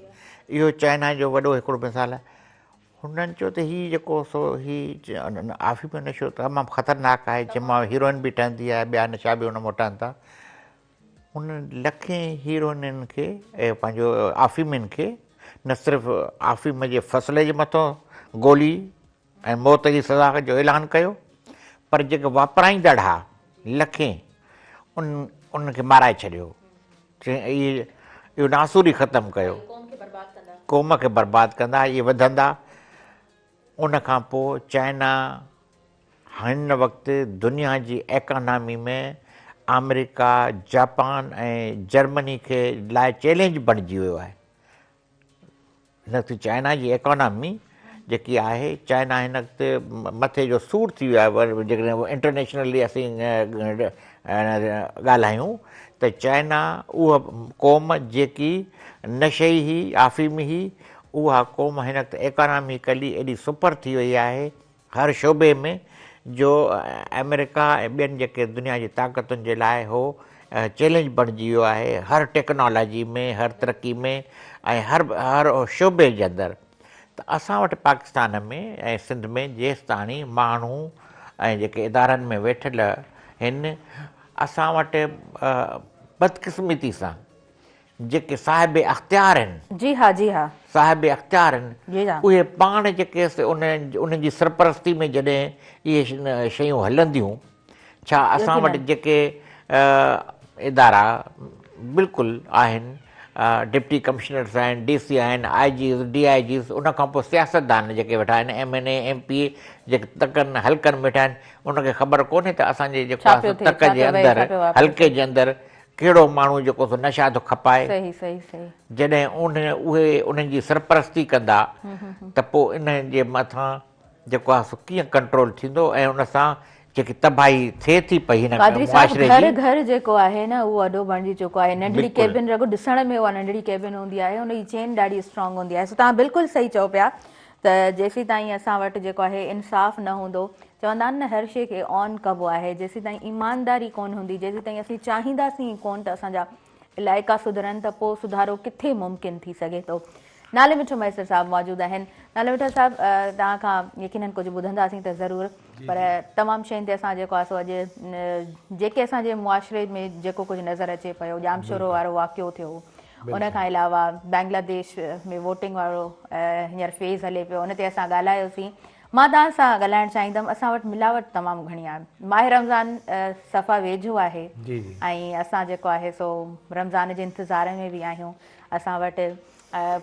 इहो चाइना जो वॾो हिकिड़ो मिसाल आहे। हुननि चयो त हीउ जेको सो हीउ आफ़ीम नशो तमामु ख़तरनाक आहे जंहिंमां हीरोइन बि ठहंदी आहे ॿिया नशा बि हुन मां ठहनि था। हुन लखें हीरोइननि खे ऐं पंहिंजो आफ़ीमिन खे न सिर्फ़ु आफ़ीम जे फ़सले जे मथां गोली ऐं मौत जी सज़ा जो ऐलान कयो, पर जेके वापराईंदड़ हुआ लखें उनखे माराए छॾियो। इहो नासूर ई ख़तमु कयो, क़ौम खे बर्बादु कंदा, इहे वधंदा। उन खां पोइ चाइना हिन वक़्तु दुनिया जी इकॉनमी में अमेरिका, जापान ऐं जर्मनी खे लाइ चैलेंज बणिजी वियो आहे। हिन वक़्तु चाइना जी इकॉनमी जेकी आहे, चाइना हिन वक़्तु मथे जो सूर थी वियो आहे। जेकॾहिं इंटरनेशनली असीं ॻाल्हायूं त चाइना उहा क़ौम जेकी नशे ही आफ़ीम ही, उहा क़ौम हिन वक़्तु इकॉनमिकली एॾी सुपर थी वई आहे हर शोबे में, जो अमेरिका ऐं ॿियनि जेके दुनिया जी ताक़तुनि जे लाइ हो चैलेंज बणिजी वियो आहे, हर टेक्नोलॉजी में, हर तरक़ी में ऐं हर शोबे जे अंदरि। त असां वटि पाकिस्तान में ऐं सिंध में जेसि ताणी माण्हू ऐं जेके इदारनि में वेठल आहिनि, असां वटि बदकिस्मती सां जेके साहिब अख़्तियार आहिनि, जी हा जी हा, साहिब अख़्तियार आहिनि, जी हा, उहे पाण जेके उन्हनि जी सरपरस्ती में जॾहिं इहे शयूं हलंदियूं, छा असां वटि जेके इदारा बिल्कुलु आहिनि, डिप्टी कमिश्नर्स आहिनि, DC आहिनि, IGs, DIGs, उनखां पोइ सियासतदान जेके वेठा आहिनि, MNA MP जेके तकनि हल्कनि वेठा आहिनि, उनखे ख़बर कोन्हे त असांजे जेको आहे तक जे अंदरि, हल्के जे अंदरि कहिड़ो माण्हू जेको सो नशा थो खपाए। जॾहिं उहे उन्हनि जी सरपरस्ती कंदा त पोइ इन जे मथां जेको आहे सो कीअं कंट्रोल थींदो ऐं उन सां जेकी तबाही थिए थी पई हिन मुआशरे जी। घर जेको आहे न उहो वॾो बणिजी चुको आहे। नंढड़ी केबिन रुॻो ॾिसण में उहा नंढड़ी केबिन हूंदी आहे, उनजी चेन ॾाढी स्ट्रॉन्ग हूंदी आहे। सो तव्हां बिल्कुलु सही चओ पिया त जेसीं ताईं असां वटि जेको आहे इंसाफ़ न हूंदो, चवंदा आहिनि न हर शइ खे ऑन कबो आहे, जेसीं ताईं ईमानदारी कोन हूंदी, जेसीं ताईं असीं चाहींदासीं कोन त असांजा इलाइक़ा सुधरनि, त पोइ सुधारो किथे मुमकिन थी सघे थो। नाले मिठो मैसर साहब मौजूदु आहिनि। नाले मिठो साहब, तव्हां खां यकीनन कुझु ॿुधंदासीं त ज़रूरु, पर तमामु शयुनि ते असां जेको आहे सो अॼु जेके असांजे मुआशरे में जेको कुझु नज़र अचे पियो, जामशोरो वारो वाक़ियो थियो, उन खां अलावा बांग्लादेश में वोटिंग वारो हींअर फेज़ हले पियो, उन ते असां ॻाल्हायोसीं। मां तव्हां सां ॻाल्हाइणु चाहींदमि, असां वटि मिलावट तमामु घणी आहे। माह रमज़ान सफ़ा वेझो आहे ऐं असां जेको आहे सो रमज़ान जे इंतज़ार में बि आहियूं। असां वटि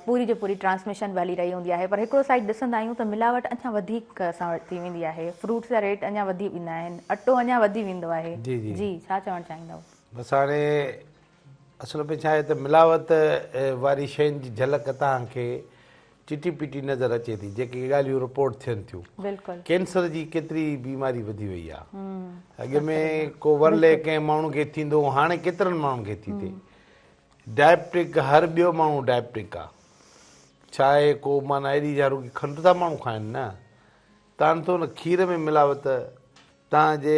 पूरी जो पूरी ट्रांसमिशन बि हली रही हूंदी आहे, पर हिकिड़ो साइड ॾिसंदा आहियूं त मिलावट अञा वधीक असां वटि थी वेंदी आहे। फ्रूट्स जा रेट अञा वधी वेंदा आहिनि, अटो अञा वधी वेंदो आहे। जी छा चवणु चाहींदव? बसि हाणे असल में छा आहे त मिलावट वारी शयुनि जी झलक तव्हांखे चिटी पिटी नज़र अचे थी। जेके ॻाल्हियूं रिपोर्ट थियनि थियूं, कैंसर जी केतिरी बीमारी वधी वई आहे। अॻ में को वरले कंहिं माण्हू खे थींदो, हाणे केतिरनि माण्हुनि खे थी थिए। डायबिटिक, हर ॿियो माण्हू डायबिटिक आहे। छा आहे, को माना एॾी जा रुॻी खंडु था माण्हू खाइनि न, तव्हां ॾिठो न खीर में मिलावट, तव्हांजे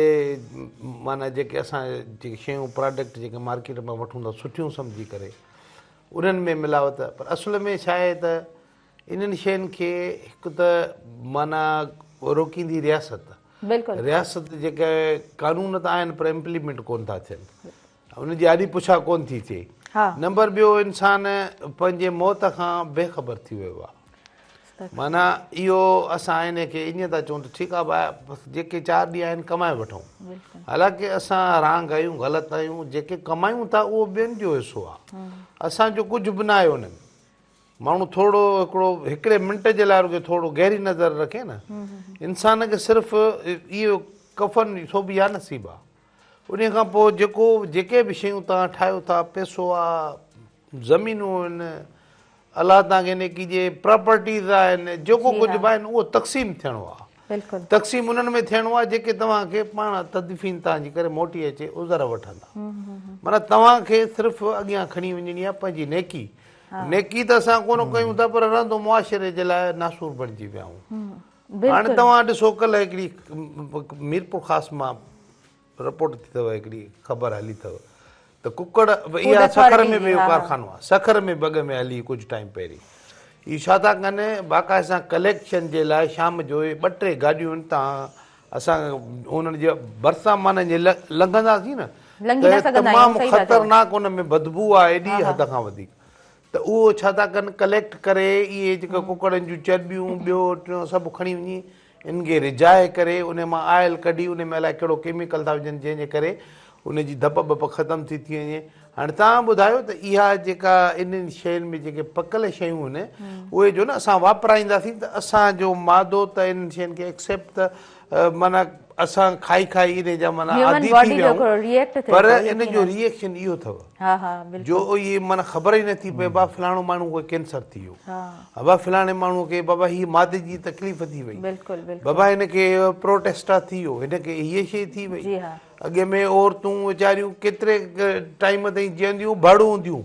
माना जेके असां जेके शयूं प्रोडक्ट जेके मार्केट मां वठूं था सुठियूं सम्झी करे, उन्हनि में मिलावट। पर असुल में छा आहे त इन्हनि शयुनि खे हिकु त माना रोकींदी रियासत, रियासत जेके कानून त आहिनि पर इम्प्लीमेंट कोन था थियनि, उनजी आॾी पुछा कोन थी थिए। नंबर ॿियो, इंसान पंहिंजे मौत खां बेख़बर थी वियो आहे। माना इहो असां हिनखे ईअं था चऊं त ठीकु आहे भाई, बसि जेके 4 ॾींहं आहिनि कमाए वठूं। हालांकि असां रांग आहियूं, ग़लति आहियूं, जेके कमायूं था उहो ॿियनि जो हिसो आहे, असांजो कुझु बि न आहे उन्हनि। माण्हू थोरो हिकिड़े मिंट जे लाइ रुॻो थोरो गहरी नज़र रखे न, इंसान खे सिर्फ़ु इहो कफ़न सोभी आहे, नसीबु आहे। उन खां पोइ जेके बि शयूं तव्हां ठाहियो था, पैसो आहे, ज़मीनूं आहिनि, अलाह तव्हांखे नेकी जे प्रॉपर्टीज़ आहिनि, जेको कुझु बि आहिनि उहो तक़सीम थियणो आहे। तक़सीम उन्हनि में थियणो आहे जेके तव्हांखे पाण तदफ़ीन तव्हांजी करे मोटी अचे उज़र वठंदा। माना तव्हांखे सिर्फ़ु अॻियां खणी वञणी आहे पंहिंजी नेकी। नेकी त असां कोन कयूं था, पर रहंदो मुआशरे जे लाइ नासूर बणिजी विया आहियूं। हाणे तव्हां ॾिसो, कल्ह हिकिड़ी मीरपुर ख़ासि मां रिपोर्ट थी अथव, हिकिड़ी ख़बर हली अथव त कुकड़, इहा सखर में बि कारखानो आहे, सखर में बग में हली कुझु टाइम पहिरीं। इहे छा था कनि, बाक़ाइदा सां कलेक्शन जे लाइ शाम जो 2-3 गाॾियूं आहिनि, तव्हां असां उन्हनि जे भरिसां माना जे लंघंदासीं न, तमामु ख़तरनाक उन में बदबू आहे एॾी हद खां वधीक। त उहो छा था कनि कलेक्ट करे इहे जेके कुकड़नि जूं चर्बियूं ॿियो टियों सभु खणी वञी इनखे रिझाए करे उन मां आयल कढी उन में अलाए कहिड़ो केमिकल था विझनि जंहिंजे करे उनजी धप ॿप ख़तमु थी वञे। हाणे तव्हां ॿुधायो त इहा जेका इन्हनि शयुनि में जेके पकल शयूं आहिनि उहे जो न असां वापराईंदासीं त असांजो मादो त इन्हनि शयुनि खे एक्सेप्ट त माना असां खाई खाई इन जा माना आदी थी विया आहियूं, पर इन जो रिएक्शन इहो अथव जो इहे माना ख़बर ई नथी पए बाबा फलाणो माण्हू खे कैंसर थी वियो, बाबा फलाणे माण्हू खे बाबा हीअ मादे जी तकलीफ़ थी वई, बाबा हिनखे प्रोटेस्टा थी वियो, हिनखे हीअ शइ थी वई। अॻे में औरतूं वीचारियूं केतिरे टाइम ताईं जीअंदियूं भाड़ू हूंदियूं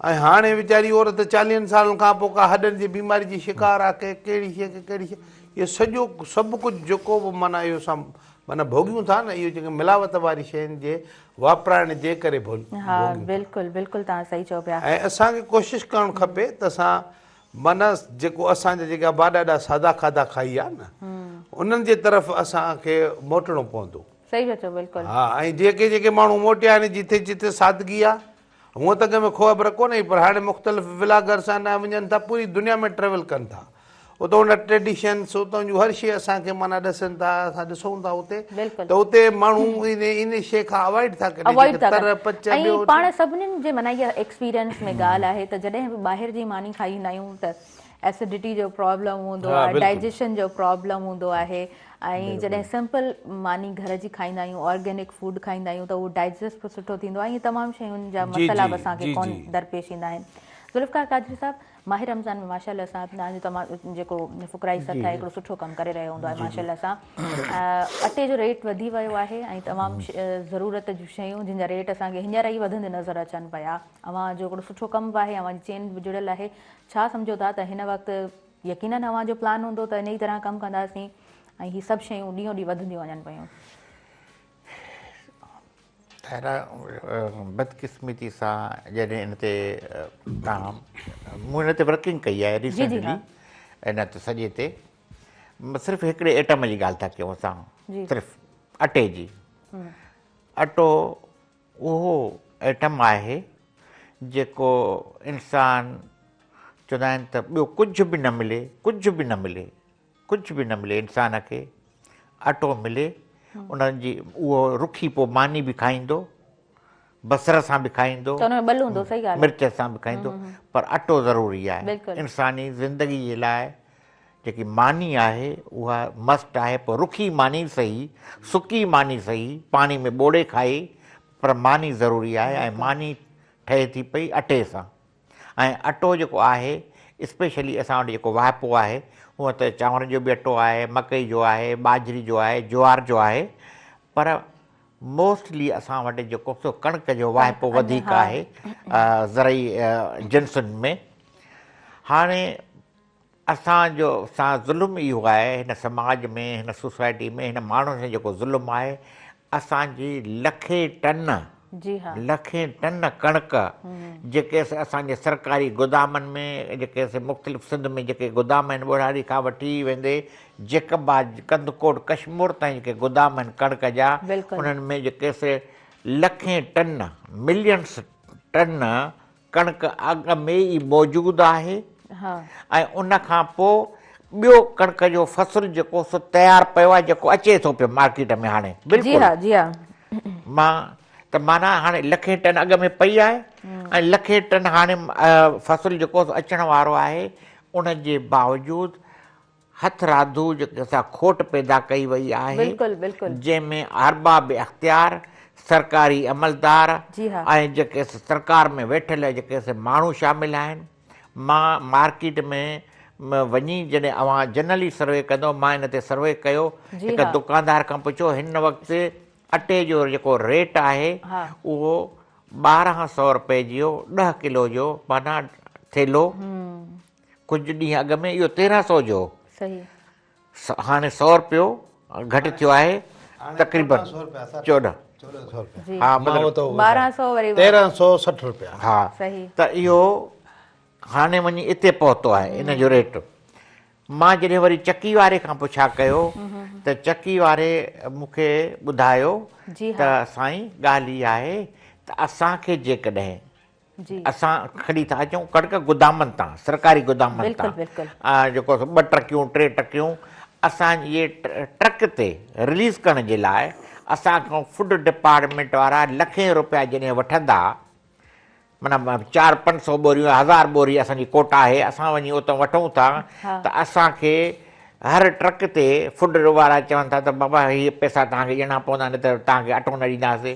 ऐं हाणे वीचारी औरत 40 सालनि खां पोइ का हॾनि जी बीमारी जी शिकार आहे के कहिड़ी शइ के कहिड़ी शइ इहो सॼो सभु कुझु जेको बि माना इहो माना भोॻियूं था न इहो जेके मिलावट वारी शयुनि जे वापराइण जे करे बिल्कुलु बिल्कुलु तव्हां सही चओ पिया। ऐं असांखे कोशिशि करणु खपे त असां माना जेको असांजा जेका ॾाढा सादा खाधा खाई आहे न उन्हनि जे तरफ़ असांखे मोटणो पवंदो। सही चओ बिल्कुलु। हा ऐं जेके जेके माण्हू मोटिया आहिनि जिथे जिथे सादगी आहे हूअं त अॻ में ख़बर कोन्हे पर हाणे मुख़्तलिफ़ विलागर्स आहिनि वञनि था पूरी दुनिया में ट्रेवल कनि था उतां उन ट्रेडिशन्स उतां जूं हर शइ असांखे माना ॾसनि था असां ॾिसूं था उते त उते माण्हू इन शइ खां अवॉइड था कनि। पाण सभिनीनि जे माना इहा एक्सपीरियंस में ॻाल्हि आहे त जॾहिं बि ॿाहिरि जी मानी खाईंदा आहियूं त एसिडिटी जो प्रॉब्लम हूंदो आहे, डाइजेशन जो प्रॉब्लम हूंदो आहे ऐं जॾहिं सिंपल मानी घर जी खाईंदा आहियूं ऑर्गेनिक फूड खाईंदा आहियूं त उहो डाइजेस्ट बि सुठो थींदो आहे। ईअं तमामु शयुनि जा मसाला बि असांखे कोन दरपेश ईंदा आहिनि। ज़ुल्फ़कार कादरी साहिबु माह रमज़ान में माशाअल्लाह सां तव्हांजो तमामु जेको फ़ुकराई सथ आहे हिकिड़ो सुठो कमु करे रहियो हूंदो आहे माशाअल्लाह सां। अटे जो रेट वधी वियो आहे ऐं तमामु ज़रूरत जूं शयूं जिन जा रेट असांखे हींअर ई वधंदे नज़र अचनि पिया। अव्हांजो हिकिड़ो सुठो कमु बि आहे, अव्हांजी चेन बि जुड़ियल आहे। छा सम्झो था त हिन वक़्तु यकीनन अव्हांजो प्लान हूंदो त इन ई तरह कमु कंदासीं ऐं हीअ सभु शयूं ॾींहों ॾींहुं वधंदियूं वञनि पियूं? बदकिस्मती सां जॾहिं इन ते मूं हिन ते वर्किंग कई आहे रिसेंटली इन ते सॼे ते सिर्फ़ु हिकिड़े एटम जी ॻाल्हि था कयूं असां सिर्फ़ु अटे जी। अटो उहो एटम आहे जेको इंसान चवंदा आहिनि त ॿियो कुझु बि न मिले कुझु बि न मिले कुझु बि न मिले इंसान खे अटो मिले उन्हनि जी उहो रुखी पोइ मानी बि खाईंदो बसर सां बि खाईंदो मिर्च सां बि खाईंदो पर अटो ज़रूरी आहे इंसानी ज़िंदगी जे लाइ। जेकी मानी आहे उहा मस्ट आहे पोइ रुखी मानी सही सुकी मानी सही पाणी में ॿोड़े खाई पर मानी ज़रूरी आहे ऐं मानी ठहे थी पई अटे सां। ऐं अटो जेको आहे स्पेशली असां वटि जेको वाइपो आहे हूअं त चांवरनि जो बि अटो आहे मकई जो आहे बाजरी जो आहे ज्वार जो आहे पर मोस्टली असां वटि जेको सो कणिक जो वाइपो वधीक आहे ज़रई जिन्सुनि में। हाणे असांजो सां ज़ुल्म इहो आहे हिन समाज में हिन सोसाइटी में हिन माण्हुनि सां जेको ज़ुल्म आहे असांजी लखे टन कणिक जेके असांजे सरकारी गोदामनि में जेके मुख़्तलिफ़ सिंध में जेके गोदाम आहिनि ॿोड़ारी खां वठी वेंदे जेकबाद कंदकोट कश्मीर ताईं जेके गोदाम आहिनि कणिक जा उन्हनि में जेके लखे टन मिलियन्स टन कणिक अॻ में ई मौजूदु आहे ऐं उन खां पोइ ॿियो कणिक जो फ़सुलु जेको सो तयारु पियो आहे जेको अचे थो पियो मार्केट में हाणे त माना हाणे लखे टन अॻ में पई आहे ऐं लखे टन हाणे फ़सुलु जेको अचण वारो आहे उन जे बावजूदि हथ राधू जेके असां खोट पैदा कई वई आहे जंहिंमें अरबाब इख़्तियार सरकारी अमलदार ऐं जेके सरकार में वेठल जेके माण्हू शामिल आहिनि। मां मार्केट में वञी जॾहिं अव्हां जनरली सर्वे कंदो मां हिन ते सर्वे कयो हिकु दुकानदार खां पुछो हिन वक़्तु अटे जो जेको रेट आहे उहो 1200 रुपए जो 10 किलो जो माना थेलो कुझु ॾींहं अॻ में इहो 1300 जो हाणे 100 रुपयो घटि थियो आहे तक़रीबन 14 1360 रुपया। हा त इहो हाणे वञी इते पहुतो आहे इन जो रेट। मां जॾहिं वरी चकी वारे खां पुछा कयो त चकी वारे मूंखे ॿुधायो त साईं ॻाल्हि इहा आहे त असांखे जेकॾहिं असां खणी था अचूं कणिक गोदामनि तां सरकारी गोदामनि तां जेको 2 ट्रकियूं 3 ट्रकियूं असां इहे ट्रक ते रिलीज़ करण जे लाइ असां खां फूड डिपार्टमेंट वारा लखें रुपया जॾहिं वठंदा माना 400-500 बोरियूं 1000 बोरी असांजी कोटा आहे असां वञी उतां वठूं था त असांखे हर ट्रक ते फूड वारा चवनि था त बाबा हीअ पैसा तव्हांखे ॾियणा पवंदा न त तव्हांखे अटो न ॾींदासीं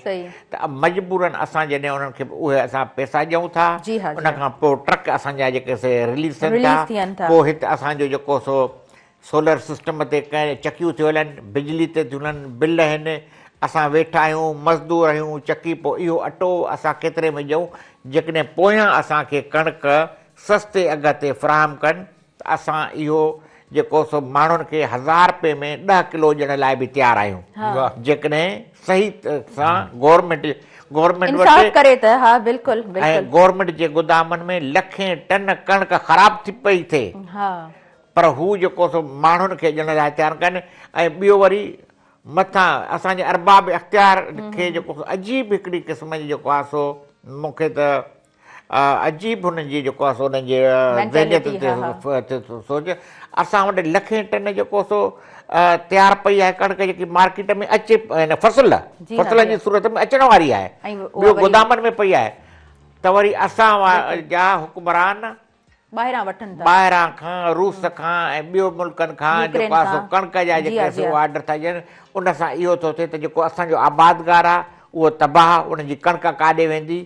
त मजबूरन असां जॾहिं उन्हनि खे उहे असां पैसा ॾियूं था उन खां पोइ ट्रक असांजा जेके रिलीज़ थियनि था पोइ हिते असांजो जेको सो सोलर सिस्टम ते कंहिं चकियूं थियूं हलनि बिजली ते थियूं हलनि बिल आहिनि असां वेठा आहियूं मज़दूर आहियूं चकी पोइ इहो अटो असां केतिरे में ॾियूं जेकॾहिं पोयां असांखे कणिक सस्ते अघ ते फ़राहम कनि त असां इहो जेको सो माण्हुनि खे 1000 रुपए में 10 किलो ॾियण लाइ बि तयारु आहियूं जेकॾहिं सही सां गवर्नमेंट जे गोदामनि में लखें टन कणिक ख़राब थी पई थिए पर हू जेको सो माण्हुनि खे ॾियण लाइ तयारु कनि ऐं ॿियो वरी मथां असांजे अरबाब इख़्तियार खे जेको अजीब हिकिड़ी क़िस्म जी जेको आहे सो मूंखे त अजीब हुननि जी जेको आहे सो हुननि जे ज़हनियत ते सोच असां वटि लखें टन जेको सो तयारु पई आहे कणिक जेकी मार्केट में अचे फसल जी सूरत में अचण वारी आहे ॿियो गोदामनि में पई आहे त वरी असां जा हुकुमरान ॿाहिरां खां रूस खां ऐं ॿियो मुल्कनि खां जेको आहे सो कणिक जा जेके ऑर्डर था ॾियनि उन सां इहो थो थिए त जेको असांजो आबादगार आहे उहो तबाह उनजी कणिक काॾे वेंदी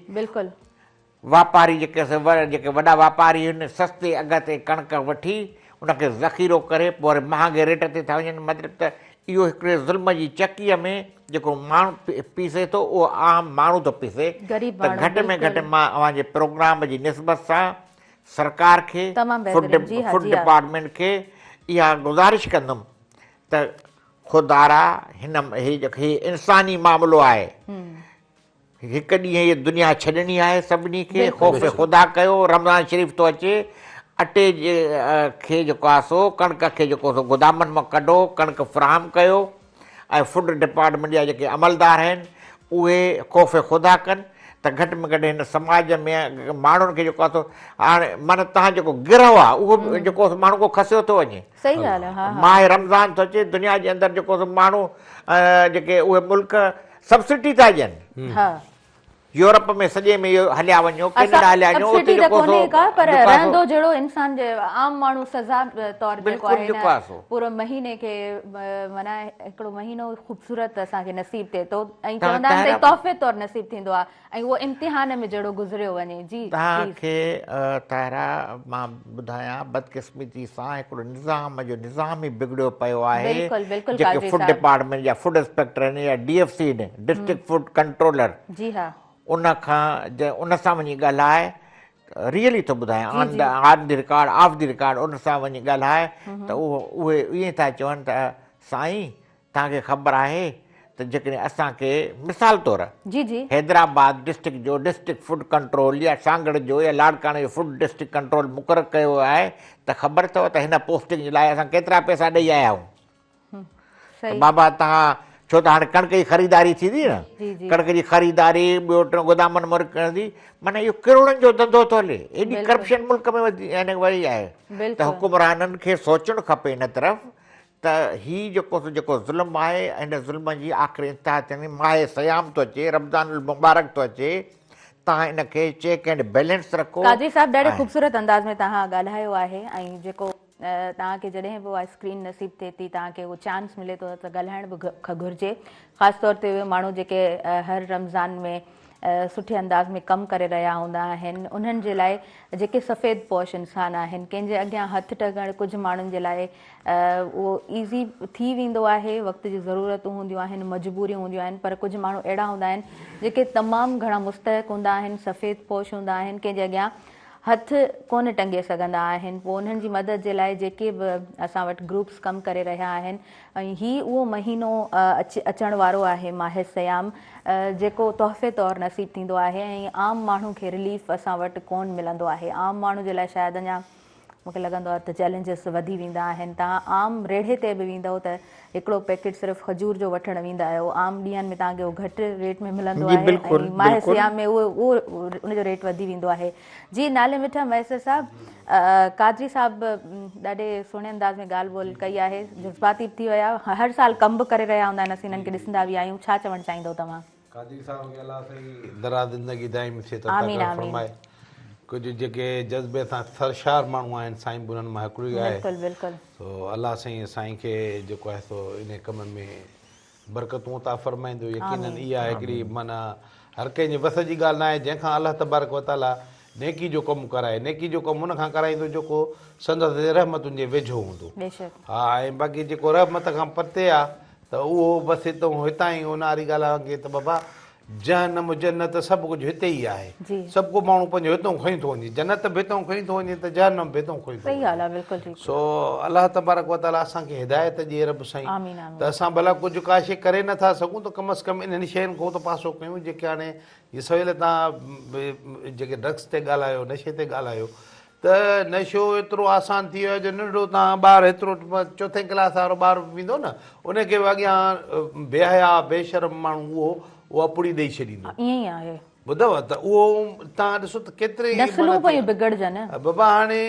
वापारी जेके वॾा वापारी आहिनि सस्ते अघ ते कणिक वठी उनखे ज़ख़ीरो करे पोइ वरी महांगे रेट ते था वञनि मतिलबु त इहो हिकिड़े ज़ुल्म जी चकीअ में जेको माण्हू पीसे थो उहो आम माण्हू थो पीसे त घटि में घटि मां अव्हांजे प्रोग्राम जी निस्बत सां सरकार खे फूड डिपार्टमेंट खे इहा गुज़ारिश कंदुमि त ख़ुदारा ही इंसानी मामिलो आहे हिकु ॾींहुं इहा दुनिया छॾणी आहे सभिनी खे ख़ौफ़ ख़ुदा कयो रमज़ान शरीफ़ थो अचे अटे खे जेको आहे सो कणिक खे जेको सो गोदामनि मां कढो कणिक फ़राहम कयो ऐं फूड डिपार्टमेंट जा जेके अमलदार आहिनि उहे ख़ौफ़ ख़ुदा कनि त घटि में घटि हिन समाज में माण्हुनि खे जेको आहे सो हाणे माना तव्हां जेको गिरह आहे उहो जेको माण्हू को खसियो थो वञे माह रमज़ान थो अचे दुनिया जे अंदरि जेको सो माण्हू जेके उहे मुल्क सब्सिडी था ॾियनि यूरोप में सॼे में इहो हलिया वञो कैनेडा हलिया वञो पर रहंदो जहिड़ो इंसान जे आम माण्हू सज़ा तौर जेको आहे पूरो महीने खे माना हिकिड़ो महीनो ख़ूबसूरत असांखे नसीब थिए थो ऐं चवंदा आहिनि त तोहफ़े तौरु नसीब थींदो आहे ऐं उहो इम्तिहान में जहिड़ो गुज़रियो वञे जी तव्हांखे ताहिरा मां ॿुधायां बदकिस्मती सां हिकिड़ो निज़ाम ई बिगड़ियो पियो आहे जेके फूड डिपार्टमेंट जा फूड इंस्पेक्टर आहिनि या DFC आहिनि डिस्ट्रिक्ट फूड कंट्रोलर जी हा उन सां वञी ॻाल्हाए रियली थो ॿुधायां on the record of the record उन सां वञी ॻाल्हाए त उहे ईअं था चवनि त साईं तव्हांखे ख़बर आहे त जेकॾहिं असांखे मिसाल तौरु हैदराबाद डिस्ट्रिक्ट जो डिस्ट्रिक्ट फूड कंट्रोल या सांगड़ जो या लाड़काणे जो फूड डिस्ट्रिक्ट कंट्रोल मुक़ररु कयो आहे त ख़बर अथव त हिन पोस्टिंग जे लाइ असां केतिरा पैसा ॾेई आया आहियूं बाबा तव्हां छो त हाणे कणिक जी ख़रीदारी थींदी न कणिक जी ख़रीदारी ॿियो टियों गोदामनि में कंदी माना इहो किरोड़नि जो धंधो थो हले एॾी करप्शन मुल्क में वई आहे त हुकुमराननि खे सोचणु खपे हिन तरफ़ त हीउ जेको ज़ुल्म आहे हिन ज़ुल्म जी आख़िरी इंतिहा थियणी माहे सयाम थो अचे रमज़ान मुबारक थो अचे तव्हां हिनखे चेक एंड बैलेंस रखो काजी साहब ॾाढे ख़ूबसूरत अंदाज़ में तव्हां ॻाल्हायो आहे ऐं जेको तव्हांखे जॾहिं बि उहा स्क्रीन नसीब थिए थी तव्हांखे उहो चांस मिले थो त ॻाल्हाइण बि घुरिजे ख़ासि तौर ते उहे माण्हू जेके हर रमज़ान में सुठे अंदाज़ में कमु करे रहिया हूंदा आहिनि उन्हनि जे लाइ जेके सफ़ेद पोश इंसान आहिनि कंहिंजे अॻियां हथु टकणु कुझु माण्हुनि जे लाइ उहो ईज़ी थी वेंदो आहे वक़्त जी ज़रूरतूं हूंदियूं आहिनि मजबूरियूं हूंदियूं आहिनि पर कुझु माण्हू अहिड़ा हूंदा आहिनि जेके तमामु घणा मुस्तहिक़ हूंदा आहिनि सफ़ेद पोश हूंदा आहिनि कंहिंजे अॻियां हथ कोन टंगे सघंदा आहिनि पोइ उन्हनि जी मदद जे लाइ जेके बि असां वटि ग्रुप्स कमु करे रहिया आहिनि ऐं हीउ उहो महीनो अचण वारो आहे माहे सयाम जेको तोहफ़े तौरु नसीब थींदो आहे ऐं आम माण्हू खे रिलीफ असां वटि कोन मिलंदो आहे आम माण्हू जे लाइ शायदि अञा मूंखे लॻंदो आहे त चैलेंजिस वधी वेंदा आहिनि। तव्हां आम रेढ़े ते बि वेंदव त हिकिड़ो पैकेट सिर्फ़ु खजूर जो वठणु वेंदा आहियो, आम ॾींहंनि में तव्हांखे उहो घटि रेट में मिलंदो आहे, ऐं माहे सियाम में उहो उनजो रेट वधी वेंदो आहे। जी, नाले मिठा मैसर साहब, कादरी साहब ॾाढे सुहिणे अंदाज़ में ॻाल्हि ॿोल कई आहे, जज़्बाती थी विया, हर साल कम बि करे रहिया हूंदा आहिनि, असीं हिननि खे ॾिसंदा बि आहियूं। छा चवणु चाहींदव तव्हां? कादरी साहब खे अलाह साईं दराज़ ज़िंदगी दाइम थिए त आमीन, आमीन। फरमाए। कुझु जेके जज़्बे सां सरशार माण्हू आहिनि साईं बुननि मां हिकिड़ी आहे, बिल्कुलु बिल्कुलु। सो अलाह साईं साईं खे जेको आहे सो इन कम में बरकतूं था फरमाईंदो। यकीनन इहा हिकिड़ी माना हर कंहिंजे वस जी ॻाल्हि न आहे, जंहिंखां अलाह तबारक व ताला नेकी जो कमु कराए। नेकी जो कमु हुन खां कराईंदो जेको संदसि रहमतुनि जे वेझो हूंदो। हा, ऐं बाक़ी जेको रहमत खां परते आहे त उहो बसि हितां ई उनारी ॻाल्हि आहे त बाबा जहनम जन्नत सभु कुझु हिते ई आहे। सभु को माण्हू पंहिंजो हितां खणी थो वञे, जन्नत बि हितां खणी थो वञे त जहनम बि हितां खणी थो वञे। सो अलाह तबारक व ताला असांखे हिदायत ॾिए रब साईं, त असां भला कुझु का शइ करे नथा सघूं त कम अज़ कम इन्हनि शयुनि खां त पासो कयूं जेके हाणे इहे सवेल तव्हां जेके ड्रग्स ते ॻाल्हायो, नशे ते ॻाल्हायो, त नशो एतिरो आसान थी वियो आहे जो नंढड़ो तव्हां ॿारु एतिरो चौथे क्लास वारो ॿारु वेंदो न, उनखे बि अॻियां बेहया बेशरम माण्हू उहो अपुड़ी ॾेई छॾींदो। ईअं ई आहे, ॿुधव त उहो तव्हां ॾिसो त केतिरे बाबा हाणे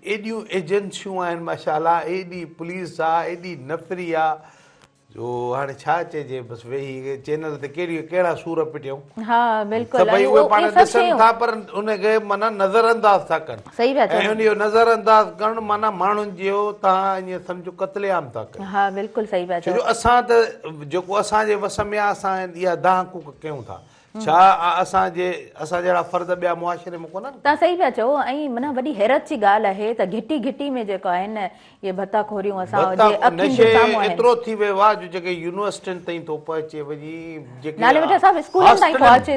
एॾियूं एजेंसियूं आहिनि माशाअल्लाह, एॾी पुलिस आहे, एॾी नफ़री आहे, जो हाणे छा चइजे, बसि वेही चैनल ते कहिड़ा सूर पिटियूं। हा बिल्कुलु, भई उहे पाण ॾिसनि था पर उनखे माना नज़र अंदाज़ था कनि। सही बात है, ऐं उनजो नज़र अंदाज़ करणु माना माण्हुनि जो तव्हां ईअं सम्झो क़त्लेआम था कयो। हा बिल्कुलु सही बात है, छो जो असां त जेको असांजे वस में आहे असां इहा दाह हक़ूक़ कयूं था। छा असां जहिड़ा फर्द ॿिया मुआशिरे में कोन्हनि? तव्हां सही पिया चओ, ऐं माना वॾी हैरत जी ॻाल्हि आहे त घिटी घिटी में जेको आहिनि इहे भताखोरियूं एतिरो थी वियो आहे जो जेके यूनिवर्सिटियुनि ताईं थो पहुचे वञी,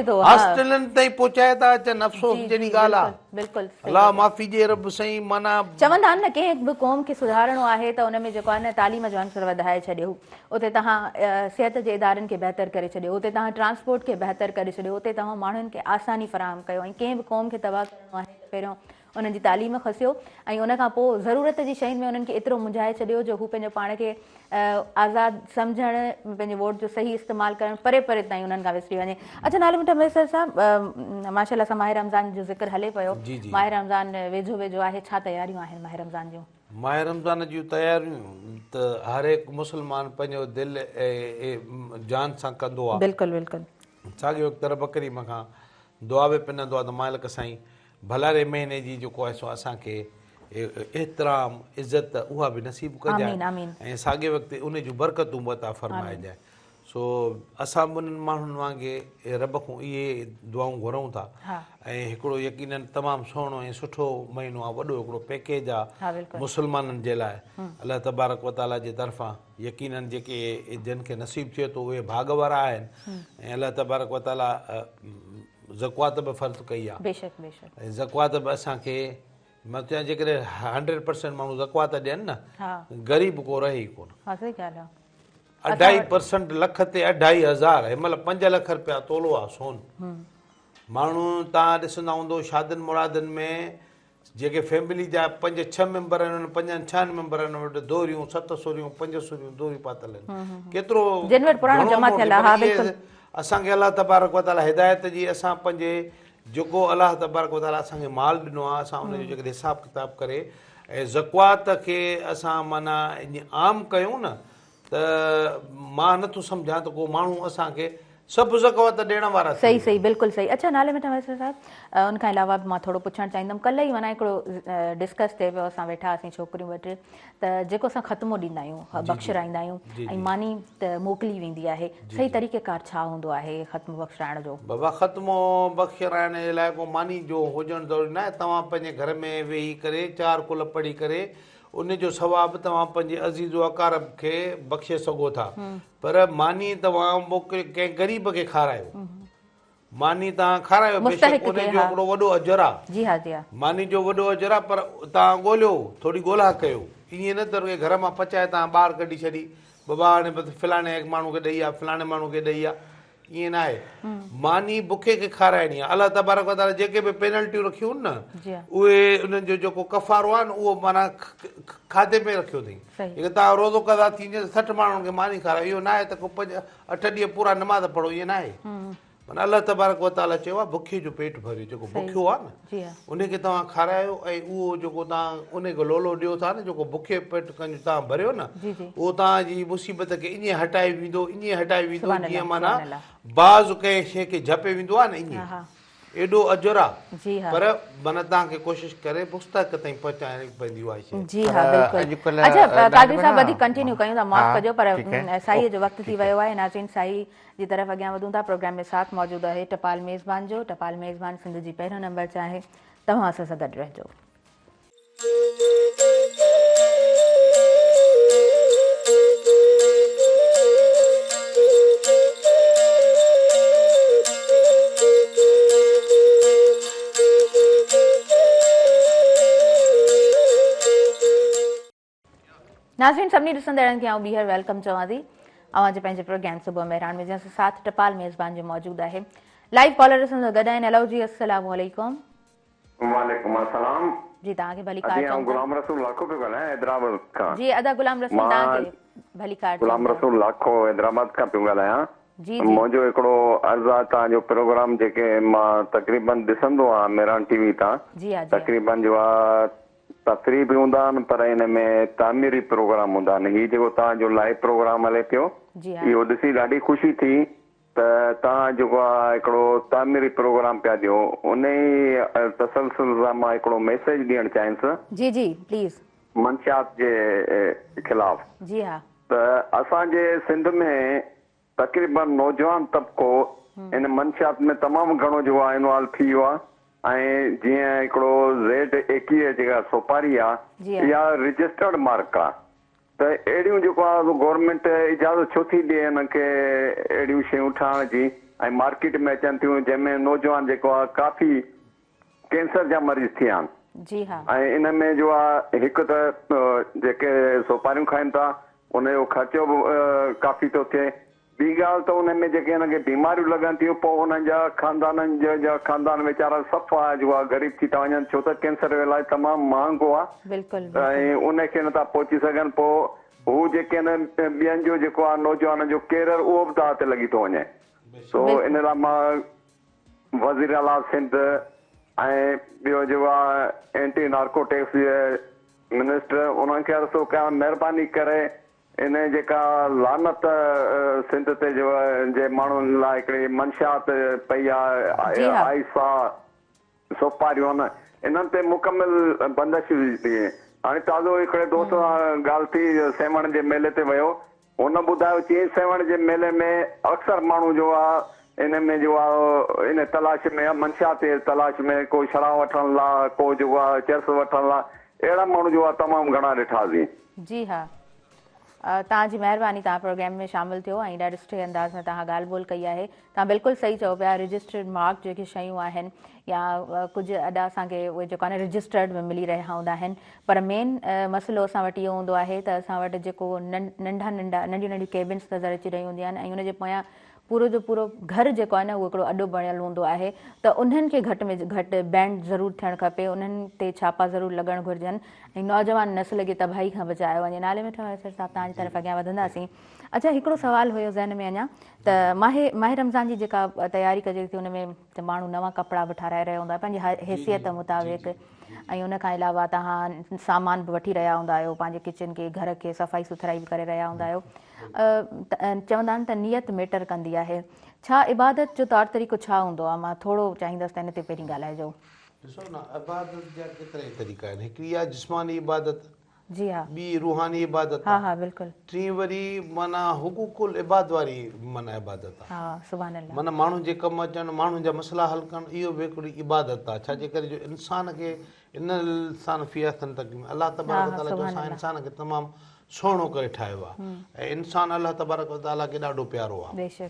हॉस्टलनि ताईं पहुचाए था अचनि। अफ़सोस जहिड़ी ॻाल्हि आहे, बिल्कुलु अलाह माफ़ी ॾिए रब साईं। माना चवंदा आहिनि न, कंहिं बि क़ौम खे सुधारणो आहे त उन में जेको आहे न तालीम जो अंसर वधाए छॾियो, उते तव्हां सिहत जे इदारनि खे बहितर करे छॾियो, उते तव्हां ट्रांसपोर्ट खे बहितर करे छॾियो, उते तव्हां माण्हुनि खे आसानी फ़राहम कयो। ऐं कंहिं बि क़ौम खे तबाह करिणो आहे त पहिरियों उन्हनि जी तालीम खसियो, ऐं उनखां पोइ ज़रूरत जी शयुनि में उन्हनि खे एतिरो मुंझाए छॾियो जो हू पंहिंजो पाण खे आज़ादु सम्झणु, पंहिंजे वोट जो सही इस्तेमालु करणु परे परे ताईं उन्हनि खां विसरी वञे। अच्छा, नाले मिठा मैसर साहब, माशाअल्लाह सां माह रमज़ान जो ज़िक्र हले पियो, माह रमज़ान वेझो वेझो आहे, छा तयारियूं आहिनि माह रमज़ान जूं? माह रमज़ान जूं तयारियूं त हर हिकु मुस्लमान पंहिंजो दिलि ऐं जान सां कंदो आहे। बिल्कुलु बिल्कुलु। साॻियो वक़्तु रब करीम खां दुआ बि पिनंदो आहे त मालिक साईं भलारे महीने जी जेको आहे सो असांखे एतिराम इज़त उहा बि नसीबु कजाए, ऐं साॻिए वक़्तु उन जूं बरकतूं बि अता फ़रमाइजाए। सो असां उन्हनि माण्हुनि वांगुरु रब खां इहे दुआऊं घुरूं था, ऐं हिकिड़ो यकीनन तमामु सुहिणो ऐं सुठो महीनो आहे, वॾो हिकिड़ो पैकेज आहे मुस्लमाननि जे लाइ अलाह तबारक व ताला जे तरफ़ां। यकीनन जेके जिन खे नसीबु थिए थो उहे भाग वारा आहिनि, ऐं अलाह तबारक व ताला ज़क़वात बि फ़र्ज़ु कई आहे, ऐं ज़क़वात बि असांखे मां चवां जेकॾहिं 100% माण्हू ज़क़वात ॾियनि न, ग़रीब को रहे ई कोन। 2.5% लख ते 2.5 हज़ार, हिन महिल 5 लख रुपया तोलो आहे सोन। माण्हू तव्हां ॾिसंदा हूंदो शादियुनि मुरादनि में जेके फैमिली जा 5-6 मेंबर आहिनि, 5-6 मेंबर आहिनि वटि दोरियूं 7 सूरियूं 5 सूरियूं दोरियूं पातल आहिनि, केतिरो असांखे अलाह तबारक व ताला हिदायत जी। असां पंहिंजे जेको अलाह तबारक व ताला असांखे माल ॾिनो आहे, असां उनजो जेकॾहिं हिसाबु किताबु करे ऐं ज़क़वात खे असां माना आम कयूं न, त मां नथो सम्झां त को माण्हू असांखे सभु ज़क़वात ॾियण वारा। सही सही, बिल्कुलु सही। अच्छा, नाले मिठा मैसर साहब, उनखां अलावा बि मां थोरो पुछणु चाहींदमि, कल्ह ई माना हिकिड़ो डिस्कस थिए पियो, असां वेठा हुआसीं छोकिरियूं वटि, त जेको असां ख़तमो ॾींदा आहियूं, बख़्शिराईंदा आहियूं, ऐं मानी त मोकिली वेंदी आहे, सही तरीक़ेकार छा हूंदो आहे ख़तमो बख़्शिराइण जो? बाबा ख़तमो बख़्शिराइण जे लाइ को मानी जो हुजणु ज़रूरी न आहे। तव्हां पंहिंजे घर में वेही करे 4 कुल पढ़ी करे उनजो सवाबु तव्हां पंहिंजे अज़ीज़ अकारब खे बख़्शे सघो था, पर मानी तव्हां मोकिले कंहिं ग़रीब खे खारायो, मानी तव्हां खारायो, बेशक उनजो हिकिड़ो वॾो अजर आहे, मानी जो वॾो अजर आहे, पर तव्हां ॻोल्हियो, थोरी ॻोल्हा कयो। ईअं न त घर मां पचाए तव्हां ॿाहिरि कढी छॾी, बाबा हाणे बसि फलाणे माण्हू खे ॾेई आहे, फलाणे माण्हू खे ॾेई आहे, ईअं न आहे मानी बुखे खे खाराइणी आहे अलाह तबारक व ताला जेके बि पेनल्टियूं रखियूं आहिनि न उहे उन्हनि जो जेको कफ़ारो आहे न उहो माना खाधे में रखियो अथई हिकु तव्हां रोज़ो कदा थींदे 60 माण्हुनि खे मानी खारायो इहो न आहे त को 8 ॾींहं पूरा नमाज़ पढ़ो ईअं न आहे माना अलाह तबारक व ताला चयो आहे बुखे जो पेट भरियो जेको बुखियो आहे न उनखे तव्हां खारायो ऐं उहो जेको तव्हां उनखे लोलो ॾियो था न जेको बुखे पेट तव्हां भरियो न उहो तव्हांजी मुसीबत खे ईअं हटाए वेंदो जीअं माना बाज़ कंहिं शइ खे झपे वेंदो आहे न ईअं एॾो अजर आहे पर माना तव्हांखे कोशिशि करे पुस्तक ताईं पहुचाइणी पवंदी आहे शइ जी हा बिल्कुलु अच्छा कादरी साहब वधीक कंटिन्यू कयूं था माफ़ कजो पर साईं जो वक़्तु थी वियो आहे नाज़रीन साईं जी तरफ़ अॻियां वधूं था प्रोग्राम में साथ मौजूदु आहे टपाल मेज़बान जो टपाल मेज़बान सिंध जी पहिरियों नंबर ते आहे तव्हां असां सां गॾु रहिजो नाज़रीन सभिनी ॾिसंदड़नि खे आउं ॿीहर वेलकम चवां थी अवां जे पंहिंजे प्रोग्राम सुबुह मेहरान में जंहिंसां साथ टपाल मेज़बान जो मौजूदु आहे लाइव कॉलर असां सां गॾु आहिनि हेलो जी अस्सलाम वालेकुम वालेकुम अस्सलाम जी तव्हांखे भली कार चऊं गुलाम रसूल लाखो पे ॻाल्हायां हैदराबाद खां जी अदा गुलाम रसूल तव्हांखे भली कार गुलाम रसूल लाखो हैदराबाद खां पियो ॻाल्हायां जी मुंहिंजो हिकिड़ो अर्ज़ु आहे तव्हांजो प्रोग्राम जेके मां तक़रीबन ॾिसंदो आहियां मेहरान टीवी तां तक़रीबन जो आहे तकरीब बि हूंदा आहिनि पर हिन में तामीरी प्रोग्राम हूंदा आहिनि हीउ जेको तव्हांजो लाइव प्रोग्राम हले पियो इहो ॾिसी ॾाढी ख़ुशी थी त तव्हां जेको आहे हिकिड़ो तामीरी प्रोग्राम पिया ॾियो उन ई तसलसल सां मां हिकिड़ो मैसेज ॾियणु चाहिंसि जी जी प्लीज़ मंशियात जे खिलाफ़ जी हा त असांजे सिंध में तक़रीबन नौजवान तबिको इन मंशियात में तमामु घणो जो आहे इन्वॉल्व थी वियो आहे ऐं जीअं हिकिड़ो Z21 जेका सोपारी आहे इहा रजिस्टर्ड मार्क आहे त अहिड़ियूं जेको आहे गवर्नमेंट इजाज़त छो थी ॾिए हिनखे अहिड़ियूं शयूं ठाहिण जी ऐं मार्केट में अचनि थियूं जंहिंमें नौजवान जेको आहे काफ़ी कैंसर जा मरीज़ थिया आहिनि ऐं इन में जो आहे हिकु त जेके सोपारियूं खाइनि था उनजो ख़र्चो बि काफ़ी थो थिए ॿी ॻाल्हि त उन में जेके हिनखे बीमारियूं लॻनि थियूं पोइ हुननि जा ख़ानदाननि जा ख़ानदान वीचारा सफ़ा जो आहे ग़रीब थी था वञनि छो त कैंसर जो इलाजु तमामु महांगो आहे ऐं उनखे नथा पहुची सघनि पोइ हू जेके ॿियनि जो जेको आहे नौजवान जो केयर उहो बि तव्हां ते लॻी थो वञे सो इन लाइ मां वज़ीर आला सिंध ऐं ॿियो जेको आहे एंटी नार्कोटिक्स मिनिस्टर उन्हनि खे अर्ज़ु कयां महिरबानी करे इन जेका लानत सिंध ते जो जे माण्हुनि लाइ हिकिड़ी मंशियात पई आहे आइसा सोपारियूं आहिनि इन्हनि ते मुकमिल बंदिश थी हाणे ताज़ो हिकिड़े दोस्त सां ॻाल्हि थी सेवण जे मेले ते वियो हुन ॿुधायो चई सेवण जे मेले में अक्सर माण्हू जो आहे इन में जो आहे इन तलाश में मंशियात जे तलाश में को शराब वठण लाइ को जेको आहे चर्स वठण लाइ अहिड़ा माण्हू जो आहे तमामु घणा ॾिठासीं जी हा तव्हांजी महिरबानी तव्हां प्रोग्राम में शामिलु थियो ऐं ॾाढे सुठे अंदाज़ में तव्हां ॻाल्हि ॿोल कई आहे तव्हां बिल्कुलु सही चओ पिया रजिस्टर्ड मार्क जेके शयूं आहिनि या कुझु अॾा असांखे उहे जेको आहे न रजिस्टर्ड में मिली रहिया हूंदा आहिनि पर मेन मसइलो असां वटि इहो हूंदो आहे त असां वटि जेको नंढियूं केबिन्स नज़र अची रहियूं हूंदियूं आहिनि ऐं उनजे पोयां पूरो जो पूरो घर जेको आहे न उहो हिकिड़ो अॾो बणियलु हूंदो आहे त उन्हनि खे घटि में घटि बैंड ज़रूरु थियणु खपे उन्हनि ते छापा ज़रूरु लॻणु घुरिजनि ऐं नौजवान नस्ल खे तबाही खां बचायो वञे नाले में साहिबु तव्हांजी तरफ़ अॻियां वधंदासीं अच्छा हिकिड़ो सुवालु हुयो ज़हन में अञा त माह रमज़ान जी जेका तयारी कजे थी उन में त माण्हू नवां कपिड़ा बि ठाराए रहिया हूंदा पंहिंजी हैसियत मुताबिक़ ऐं उन खां अलावा तव्हां सामान बि वठी रहिया हूंदा आहियो पंहिंजे किचन खे घर खे सफ़ाई सुथराई बि करे रहिया हूंदा आहियो चवंदा आहिनि त नियत मैटर कंदी आहे छा इबादत जो तौर तरीक़ो छा हूंदो आहे मां थोरो चाहींदसि त हिन ते पहिरीं ॻाल्हाइजो ॾिसो न इबादत जा केतिरा ई तरीक़ा आहिनि हिकिड़ी आहे जिस्मानी इबादत जी हा ॿी रूहानी इबादत हा हा बिल्कुलु टी वरी माना हुकूकुल इबाद वारी माना इबादत आहे हा सुभान अल्लाह माना माण्हुनि जे कमु अचनि माण्हुनि जा मसइला हल करणु इहो बि हिकिड़ी इबादत आहे छाजे करे जो इंसान खे इन इंसान फियतनि तक अलाह तबारक ताला जो असां इंसान खे तमामु सुहिणो करे ठाहियो आहे ऐं इंसानु अलाह तबारक ताला खे ॾाढो प्यारो आहे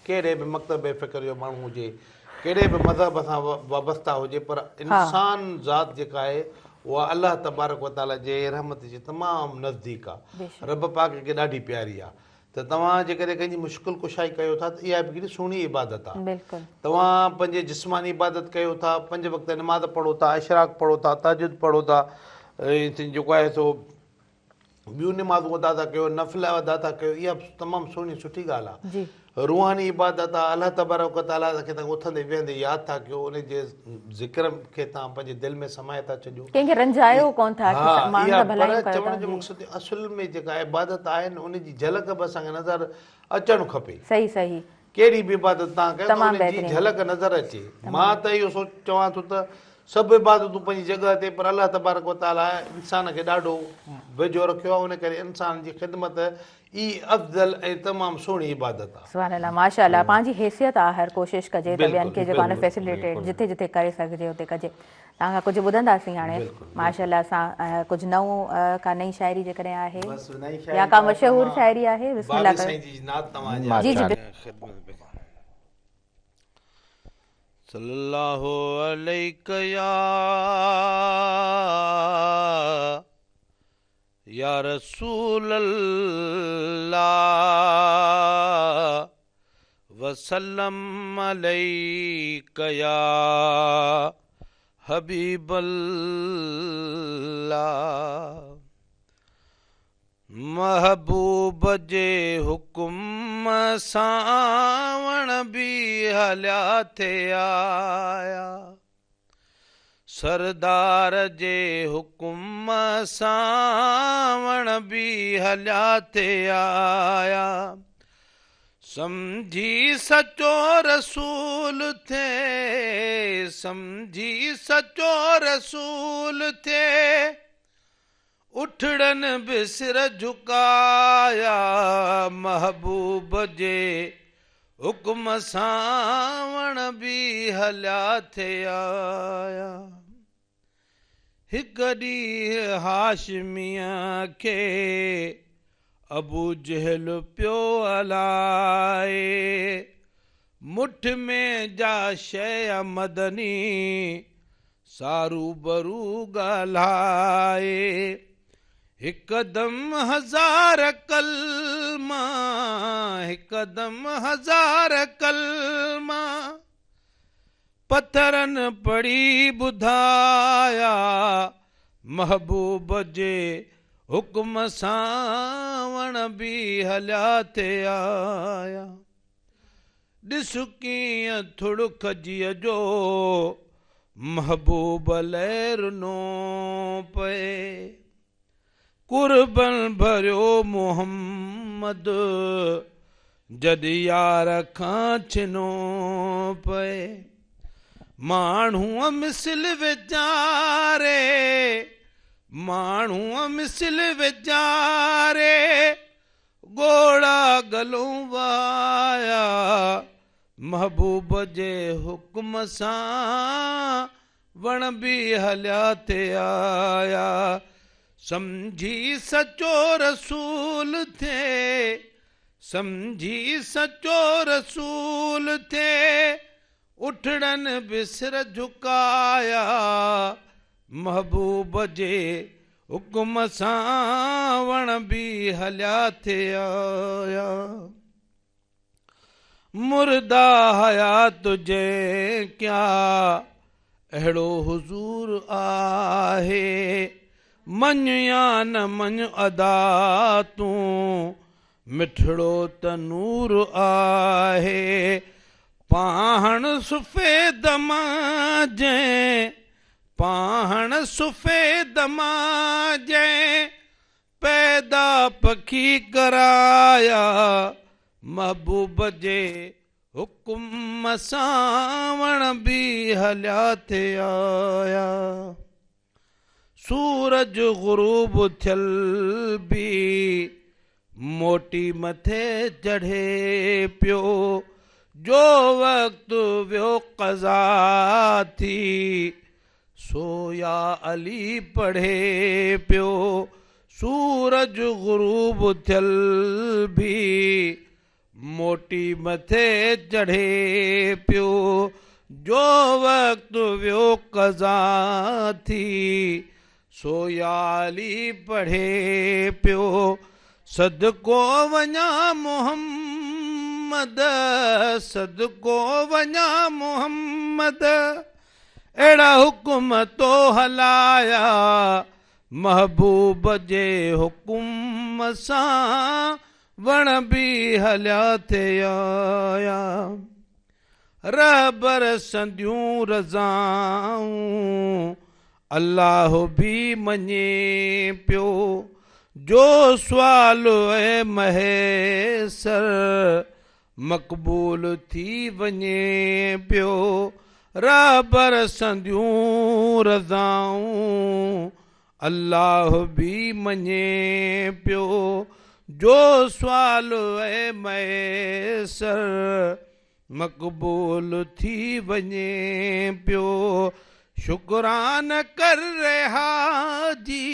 कहिड़े बि मकतब फ़िक्र जो माण्हू हुजे कहिड़े बि मज़हब सां वाबस्ता हुजे पर इंसान ज़ात जेका आहे उहा अलाह तबारक ताला जे रहमत जे तमामु नज़दीक आहे रब पाक खे ॾाढी प्यारी आहे त तव्हां जेकॾहिं कंहिंजी मुश्किल कुशाई कयो था त इहा बि हिकिड़ी सुहिणी इबादत आहे। बिल्कुलु तव्हां पंहिंजे जिस्मानी इबादत कयो था, 5 वक़्त नमाज़ पढ़ो था, इशराक पढ़ो था, तहजुद पढ़ो था, जेको आहे सो ॿियूं नमाज़ूं अदा था कयो, नफ़िल अदा था कयो, इहा तमामु सुहिणी सुठी ॻाल्हि आहे। जी रूहानी इबादत आहे। अलाह तबारक व तआला खे तव्हां उथंदे वेहंदे यादि था कयो, उन जे ज़िक्र खे तव्हां पंहिंजे दिलि में समाए था छॾियो। कंहिंखे रंजायो कोन था हा, इहा पर कयो चवण जो मक़सदु असुल में जेका इबादत आहे न उन जी झलक बि असांखे नज़र अचणु खपे। सही सही कहिड़ी बि इबादत तव्हां कयो त उन जी झलक नज़र अचे। मां त इहो चवां थो त सभु इबादतूं पंहिंजी जॻह ते, पर अलाह तबारक व तआला इंसान खे ॾाढो वेझो रखियो आहे, उन करे इंसान जी ख़िदमत ई अफ़ज़ल ऐं तमामु सुहिणी इबादत आहे। सुभाणे अलाह माशाअल्लाह। पंहिंजी हैसियत आहे, हर कोशिशि कजे त ॿियनि खे जेको आहे न फैसिलिटेट जिथे जिथे करे सघिजे उते कजे। तव्हांखां कुझु ॿुधंदासीं हाणे माशाअल्लाह असां कुझु नओं का नई शाइरी जेकॾहिं आहे या का मशहूरु शाइरी आहे बिस्मिल्लाह कयो। जी जी सल्लल्लाहु अलैहि या रसूल अल्लाह वसल्लम अलैका या हबीब अल्लाह। महबूब जे हुकुम सावण बि हलिया थे आया, सरदार जे हुकुम सावण बि हलिया थे आया। समझी सचो रसूल थे, समझी सचो रसूल थे, उठड़न बिसर झुकाया। महबूब जे हुकुम सावण बि हलिया थे आया। हिक ॾींहुं हाशमीअ खे अबू जहल पियो हलाए, मुठ में जा शय मदनी सारू बरू ॻाल्हाए। हिकदम हज़ार कलमा, हिकदम हज़ार कलमा, पत्थरन पढ़ी ॿुधाया। महबूब जे हुकुम सावण बि हलिया थे आया। ॾिस कीअं थुड़ुक जीअ जो महबूब लहरनो पए, कुर्बन भरियो मोहम्मद जॾहिं यार खां छिनो पए। माण्हूअ मिसल वीचारे, माण्हूअ मिसल वीचारे, गोड़ा गलूं वाया। महबूब जे हुकुम सां वण बि हलिया थे आया। समझी सचो रसूल थे, समझी सचो रसूल थे, उठड़न बिसर झुकाया। महबूब जे हुकुम सां वण बि हलिया थे आया। मुर्दा हयात जे क्या अहिड़ो हुजूर आहे, मञ या न मञ अदा तूं मिठड़ो त नूर आहे। पाहण सुफ़ेद मां जंहिं, पाहण सुफ़ेद मां जंहिं पैदा पखी कराया। महबूब जे हुकुम सां वण बि हलिया थे आया। सूरज गुरूब थियल बि मोटी मथे चढ़े पियो, जो वक़्तु वियो क़ज़ा थी सोया अली पढ़े पियो। सूरज गुरूब थियल बि मोटी मथे चढ़े पियो, जो वक़्तु वियो क़ज़ा थी सोया अली पढ़े पियो। सदको वञा मोहम्मद, सदको वञा मोहम्मद, अहिड़ा हुकुम तो हलाया, महबूब जे हुकुम सां वण बि हलिया थे आया। रहबर संदियूं रज़ाऊं अल्लाह बि मञे पियो, जो सुवाल ए महेसर मक़बूल थी वञे पियो। रहबर संदियूं रज़ाऊं अल्लाह बि मञे पियो, जो सुवाल ए महेसर मक़बूल थी वञे पियो। शुक्रान कर रे हाजी,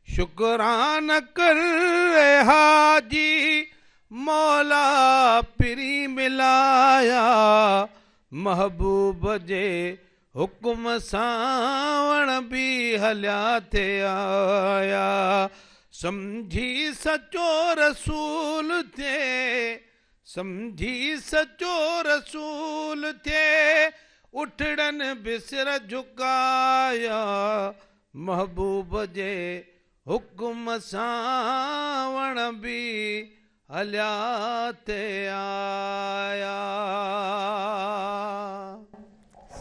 शुक्रान कर रे हाजी, मौला पिरी मिलाया, महबूब जे हुकुम सां वण बि हलिया थे आया। समझी सचो रसूल थे, समझी सचो रसूल थे, उठड़न बिसर झुकाया, महबूब जे हुकुम सां वण बि हलिया थे आया।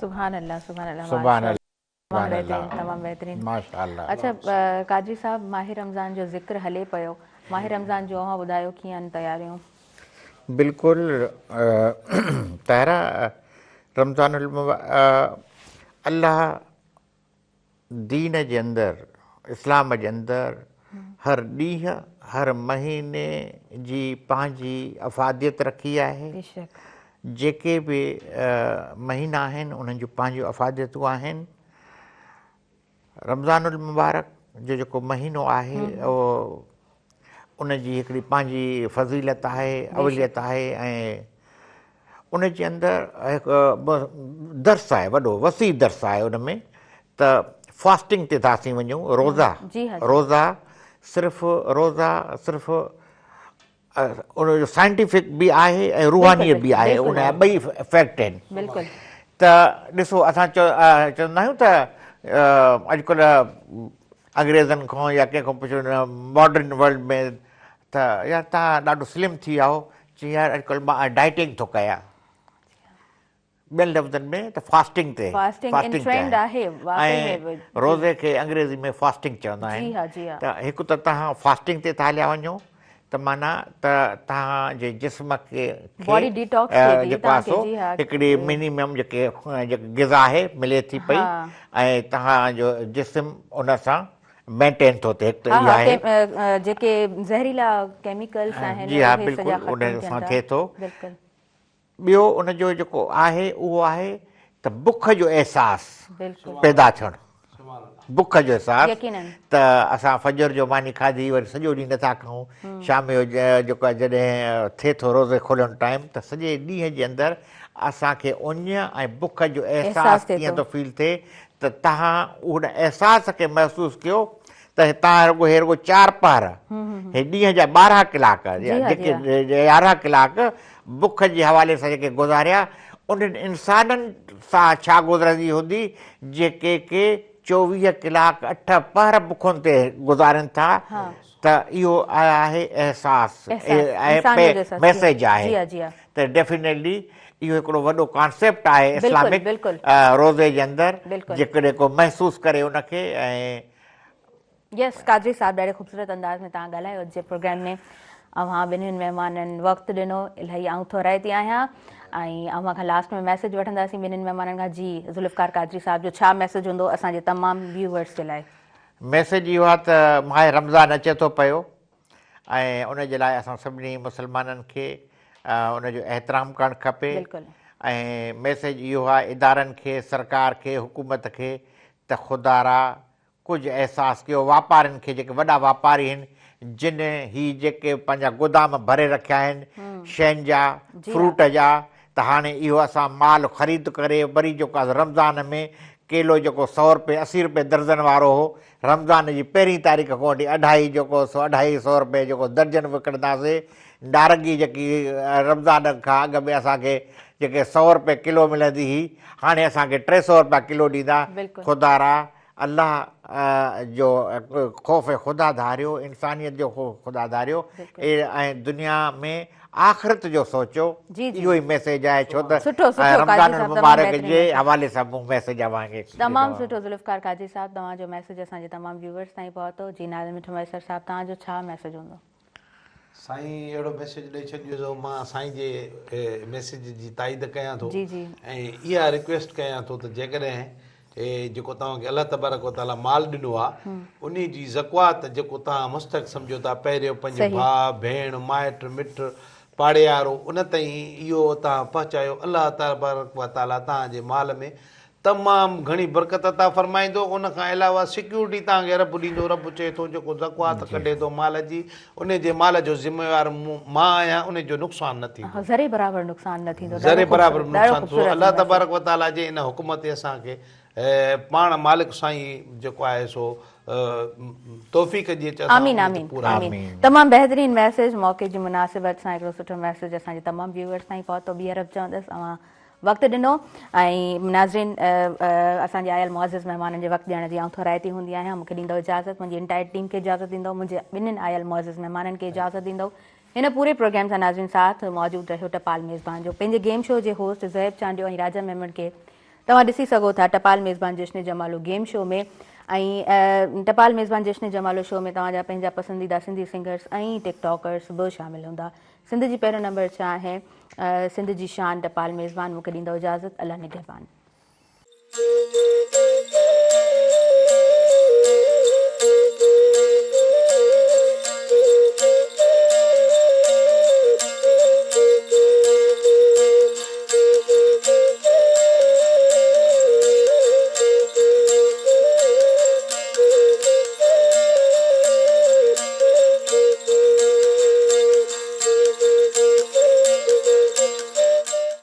सुभान अल्लाह, सुभान अल्लाह, सुभान माशाअल्लाह, अल्लाह, तमामु बेहतरीन। माशाअल्लाह। अच्छा काजी साहब, माह रमज़ान जो ज़िक्र हले पियो, माह रमज़ान जो अव्हां ॿुधायो कीअं आहिनि तयारियूं? बिल्कुलु ताहिरा, रमज़ान अल्लाह दीन जे अंदरि, इस्लाम जे अंदरि हर ॾींहुं हर महीने जी पंहिंजी अफ़ादियत रखी आहे। जेके बि महीना आहिनि उन्हनि जूं पंहिंजूं अफ़ादियतूं आहिनि। रमज़ानुल मुबारक जो जेको महीनो आहे उनजी हिकिड़ी पंहिंजी फ़ज़ीलत आहे, अवलियत आहे, ऐं उन जे अंदरि हिकु दर्स आहे, वॾो वसी दर्स आहे उन में। त फास्टिंग ते था असीं वञूं, रोज़ा, रोज़ा सिर्फ़ु उनजो साइंटिफिक बि आहे ऐं रूहानियत बि आहे, उन जा ॿई फैक्ट आहिनि। त ॾिसो, असां चवंदा आहियूं त अॼुकल्ह अंग्रेज़नि खां या कंहिंखां पुछो मॉडर्न वर्ल्ड में त यार तव्हां ॾाढो स्लिम थी विया हो, चई यार अॼुकल्ह मां डाइटिंग थो कयां। ॿियनि लफ़्ज़नि में त फास्टिंग ते, फास्टिंग आहे, ऐं रोज़े खे अंग्रेज़ी में फास्टिंग चवंदा आहिनि। त हिकु त तव्हां फास्टिंग ते था हलिया वञो, त माना त तव्हांजे जिस्म खे जेको आहे सो हिकिड़ी मिनिमम जेके ग़िज़ा आहे मिले थी पई, ऐं तव्हांजो जिस्म उन सां मेंटेन थो थिए। हिकु त इहा आहे जेके ज़हरीला केमिकल्स आहिनि, जी हा, बिल्कुलु उन सां थिए थो। ॿियो उनजो जेको आहे उहो आहे त बुख जो अहसासु पैदा थियणु, बुख जो अहसासु। त असां फजर जो मानी खाधी, वरी सॼो ॾींहुं नथा खाऊं, शाम जो जेको आहे जॾहिं थिए थो रोज़े खोलण टाइम, त सॼे ॾींहं जे अंदरि असांखे उञ ऐं बुख जो अहसासु कीअं थो फील थिए। त तव्हां उन अहसास खे महसूसु कयो त तव्हां रुगो 4 पहर, हे ॾींहं जा 12 कलाक, जेके 11 कलाक बुख जे हवाले सां जेके गुज़ारिया, उन्हनि इंसाननि सां छा गुज़रंदी हूंदी जेके के 24 कलाक 8 पहर बुखुनि ते गुज़ारनि था। त इहो आहे अहसासु, मैसेज आहे। त डेफिनेटली इहो हिकिड़ो वॾो कॉन्सेप्ट आहे इस्लामिक रोज़े जे अंदरि, जेकॾहिं को महसूसु करे उनखे। ऐं यस कादरी साहब, ॾाढे ख़ूबसूरत अंदाज़ में तव्हां ॻाल्हायो अॼु जे प्रोग्राम में। अव्हां ॿिन्हिनि महिमाननि वक़्तु ॾिनो, इलाही आऊं थोराए थी आहियां। ऐं अव्हां खां लास्ट में मैसेज वठंदासीं ॿिन्हिनि महिमाननि खां। जी ज़ुल्फ़कार कादरी साहब जो छा मैसेज हूंदो असांजे तमामु व्यूअर्स जे लाइ? मैसेज इहो आहे त माह रमज़ान अचे थो पियो, ऐं उनजे लाइ असां सभिनी मुस्लमाननि खे उनजो एहतराम करणु खपे। ऐं मैसेज इहो आहे इदारनि खे, सरकार खे, हुकूमत खे त ख़ुदारा कुझु अहसासु कयो। वापारियुनि खे, जेके वॾा वापारी आहिनि, जिन ही जेके पंहिंजा गोदाम भरे रखिया आहिनि शयुनि जा, फ्रूट जा, त हाणे इहो असां माल ख़रीद करे वरी जेको आहे रमज़ान में केलो जेको 100 रुपए 80 रुपए दर्जन वारो हो, रमज़ान जी पहिरीं तारीख़ खां वठी 2.5 जेको 250 रुपए जेको दर्जन विकिणंदासीं। नारंगी जेकी रमज़ान खां अॻु में असांखे जेके 100 रुपए किलो मिलंदी हुई, हाणे असांखे 300 रुपया किलो ॾींदा। ख़ुदा अल्लाह जो ख़ौफ़ ख़ुदा धारियो, इंसानियत जो ख़ुदा धारियो ऐं दुनिया में आख़िरत जो सोचो। इहो ई मैसेज आहे, छो त रमज़ान मुबारक जे हवाले सां मूं मैसेज आवांगे। तमामु सुठो ज़ुल्फ़कार काजी साहब, तव्हांजो मैसेज असांजे तमामु व्यूवर्स ताईं पहुतो। जी नाज़िर मिठो मैसर साहब, तव्हांजो छा मैसेज हूंदो? साईं अहिड़ो मैसेज ॾेई छॾियो जो मां साईं जे मैसेज जी ताईद कयां थो ऐं इहा रिक्वेस्ट कयां थो त जेकॾहिं जेको तव्हांखे अलाह तबारक व ताला माल ॾिनो आहे, उन जी ज़कात जेको तव्हां मुस्तक़ सम्झो था, पहिरियों पंहिंजो भाउ भेण माइट मिट पाड़ेयारो उन ताईं इहो तव्हां पहुचायो, अलाह तबारक व ताला तव्हांजे माल में तमामु घणी बरकत अता फरमाईंदो। उन खां अलावा सिक्योरिटी तव्हांखे रब ॾींदो। रब चए थो जेको ज़कात कढे थो माल जी, उन जे माल जो ज़िम्मेवार मां आहियां, उन जो नुक़सानु न थींदो, ज़रे बराबरि नुक़सानु न थींदो, ज़रे बराबरि नुक़सानु थींदो। अलाह तबारक व ताला जे इन हुकुम ते असांखे पाण मालिक साईं जेको आहे सो तौफ़ीक़ जी आमीन आमीन आमीन। तमामु बहितरीन मैसेज, मौक़े जी मुनासिबत सां हिकिड़ो सुठो मैसेज असांजे तमामु व्यूअर्स ताईं पहुतो। ॿीहर बि चवंदसि तव्हां वक़्तु ॾिनो ऐं नाज़रीन असांजे आयल मुअज़्ज़िज़ महिमाननि जे वक़्तु ॾियण जी आउं थोराइती हूंदी आहियां। मूंखे ॾींदो इजाज़त, मुंहिंजी इंटायर टीम खे इजाज़त ॾींदो, मुंहिंजे ॿिन्हिनि आयल मुअज़्ज़िज़ महिमाननि खे इजाज़त ॾींदो। हिन पूरे प्रोग्राम सां नाज़रीन साथ मौजूदु रहियो टपाल मेज़बान जो। पंहिंजे गेम शो जे होस्ट ज़ैब चांडियो ऐं राजा मेमन खे तव्हां ॾिसी सघो था टपाल मेज़बान जश्न जमालो गेम शो में। ऐं टपाल मेज़बान जश्न जमालो शो में तव्हांजा पंहिंजा पसंदीदा सिंधी सिंगर्स ऐं टिकटॉकर्स बि शामिल हूंदा। सिंध जी पहिरियों नंबर 4 आहे सिंध जी शान टपाल मेज़बान। मूंखे ॾींदो इजाज़त, अल्लाह निगहबान।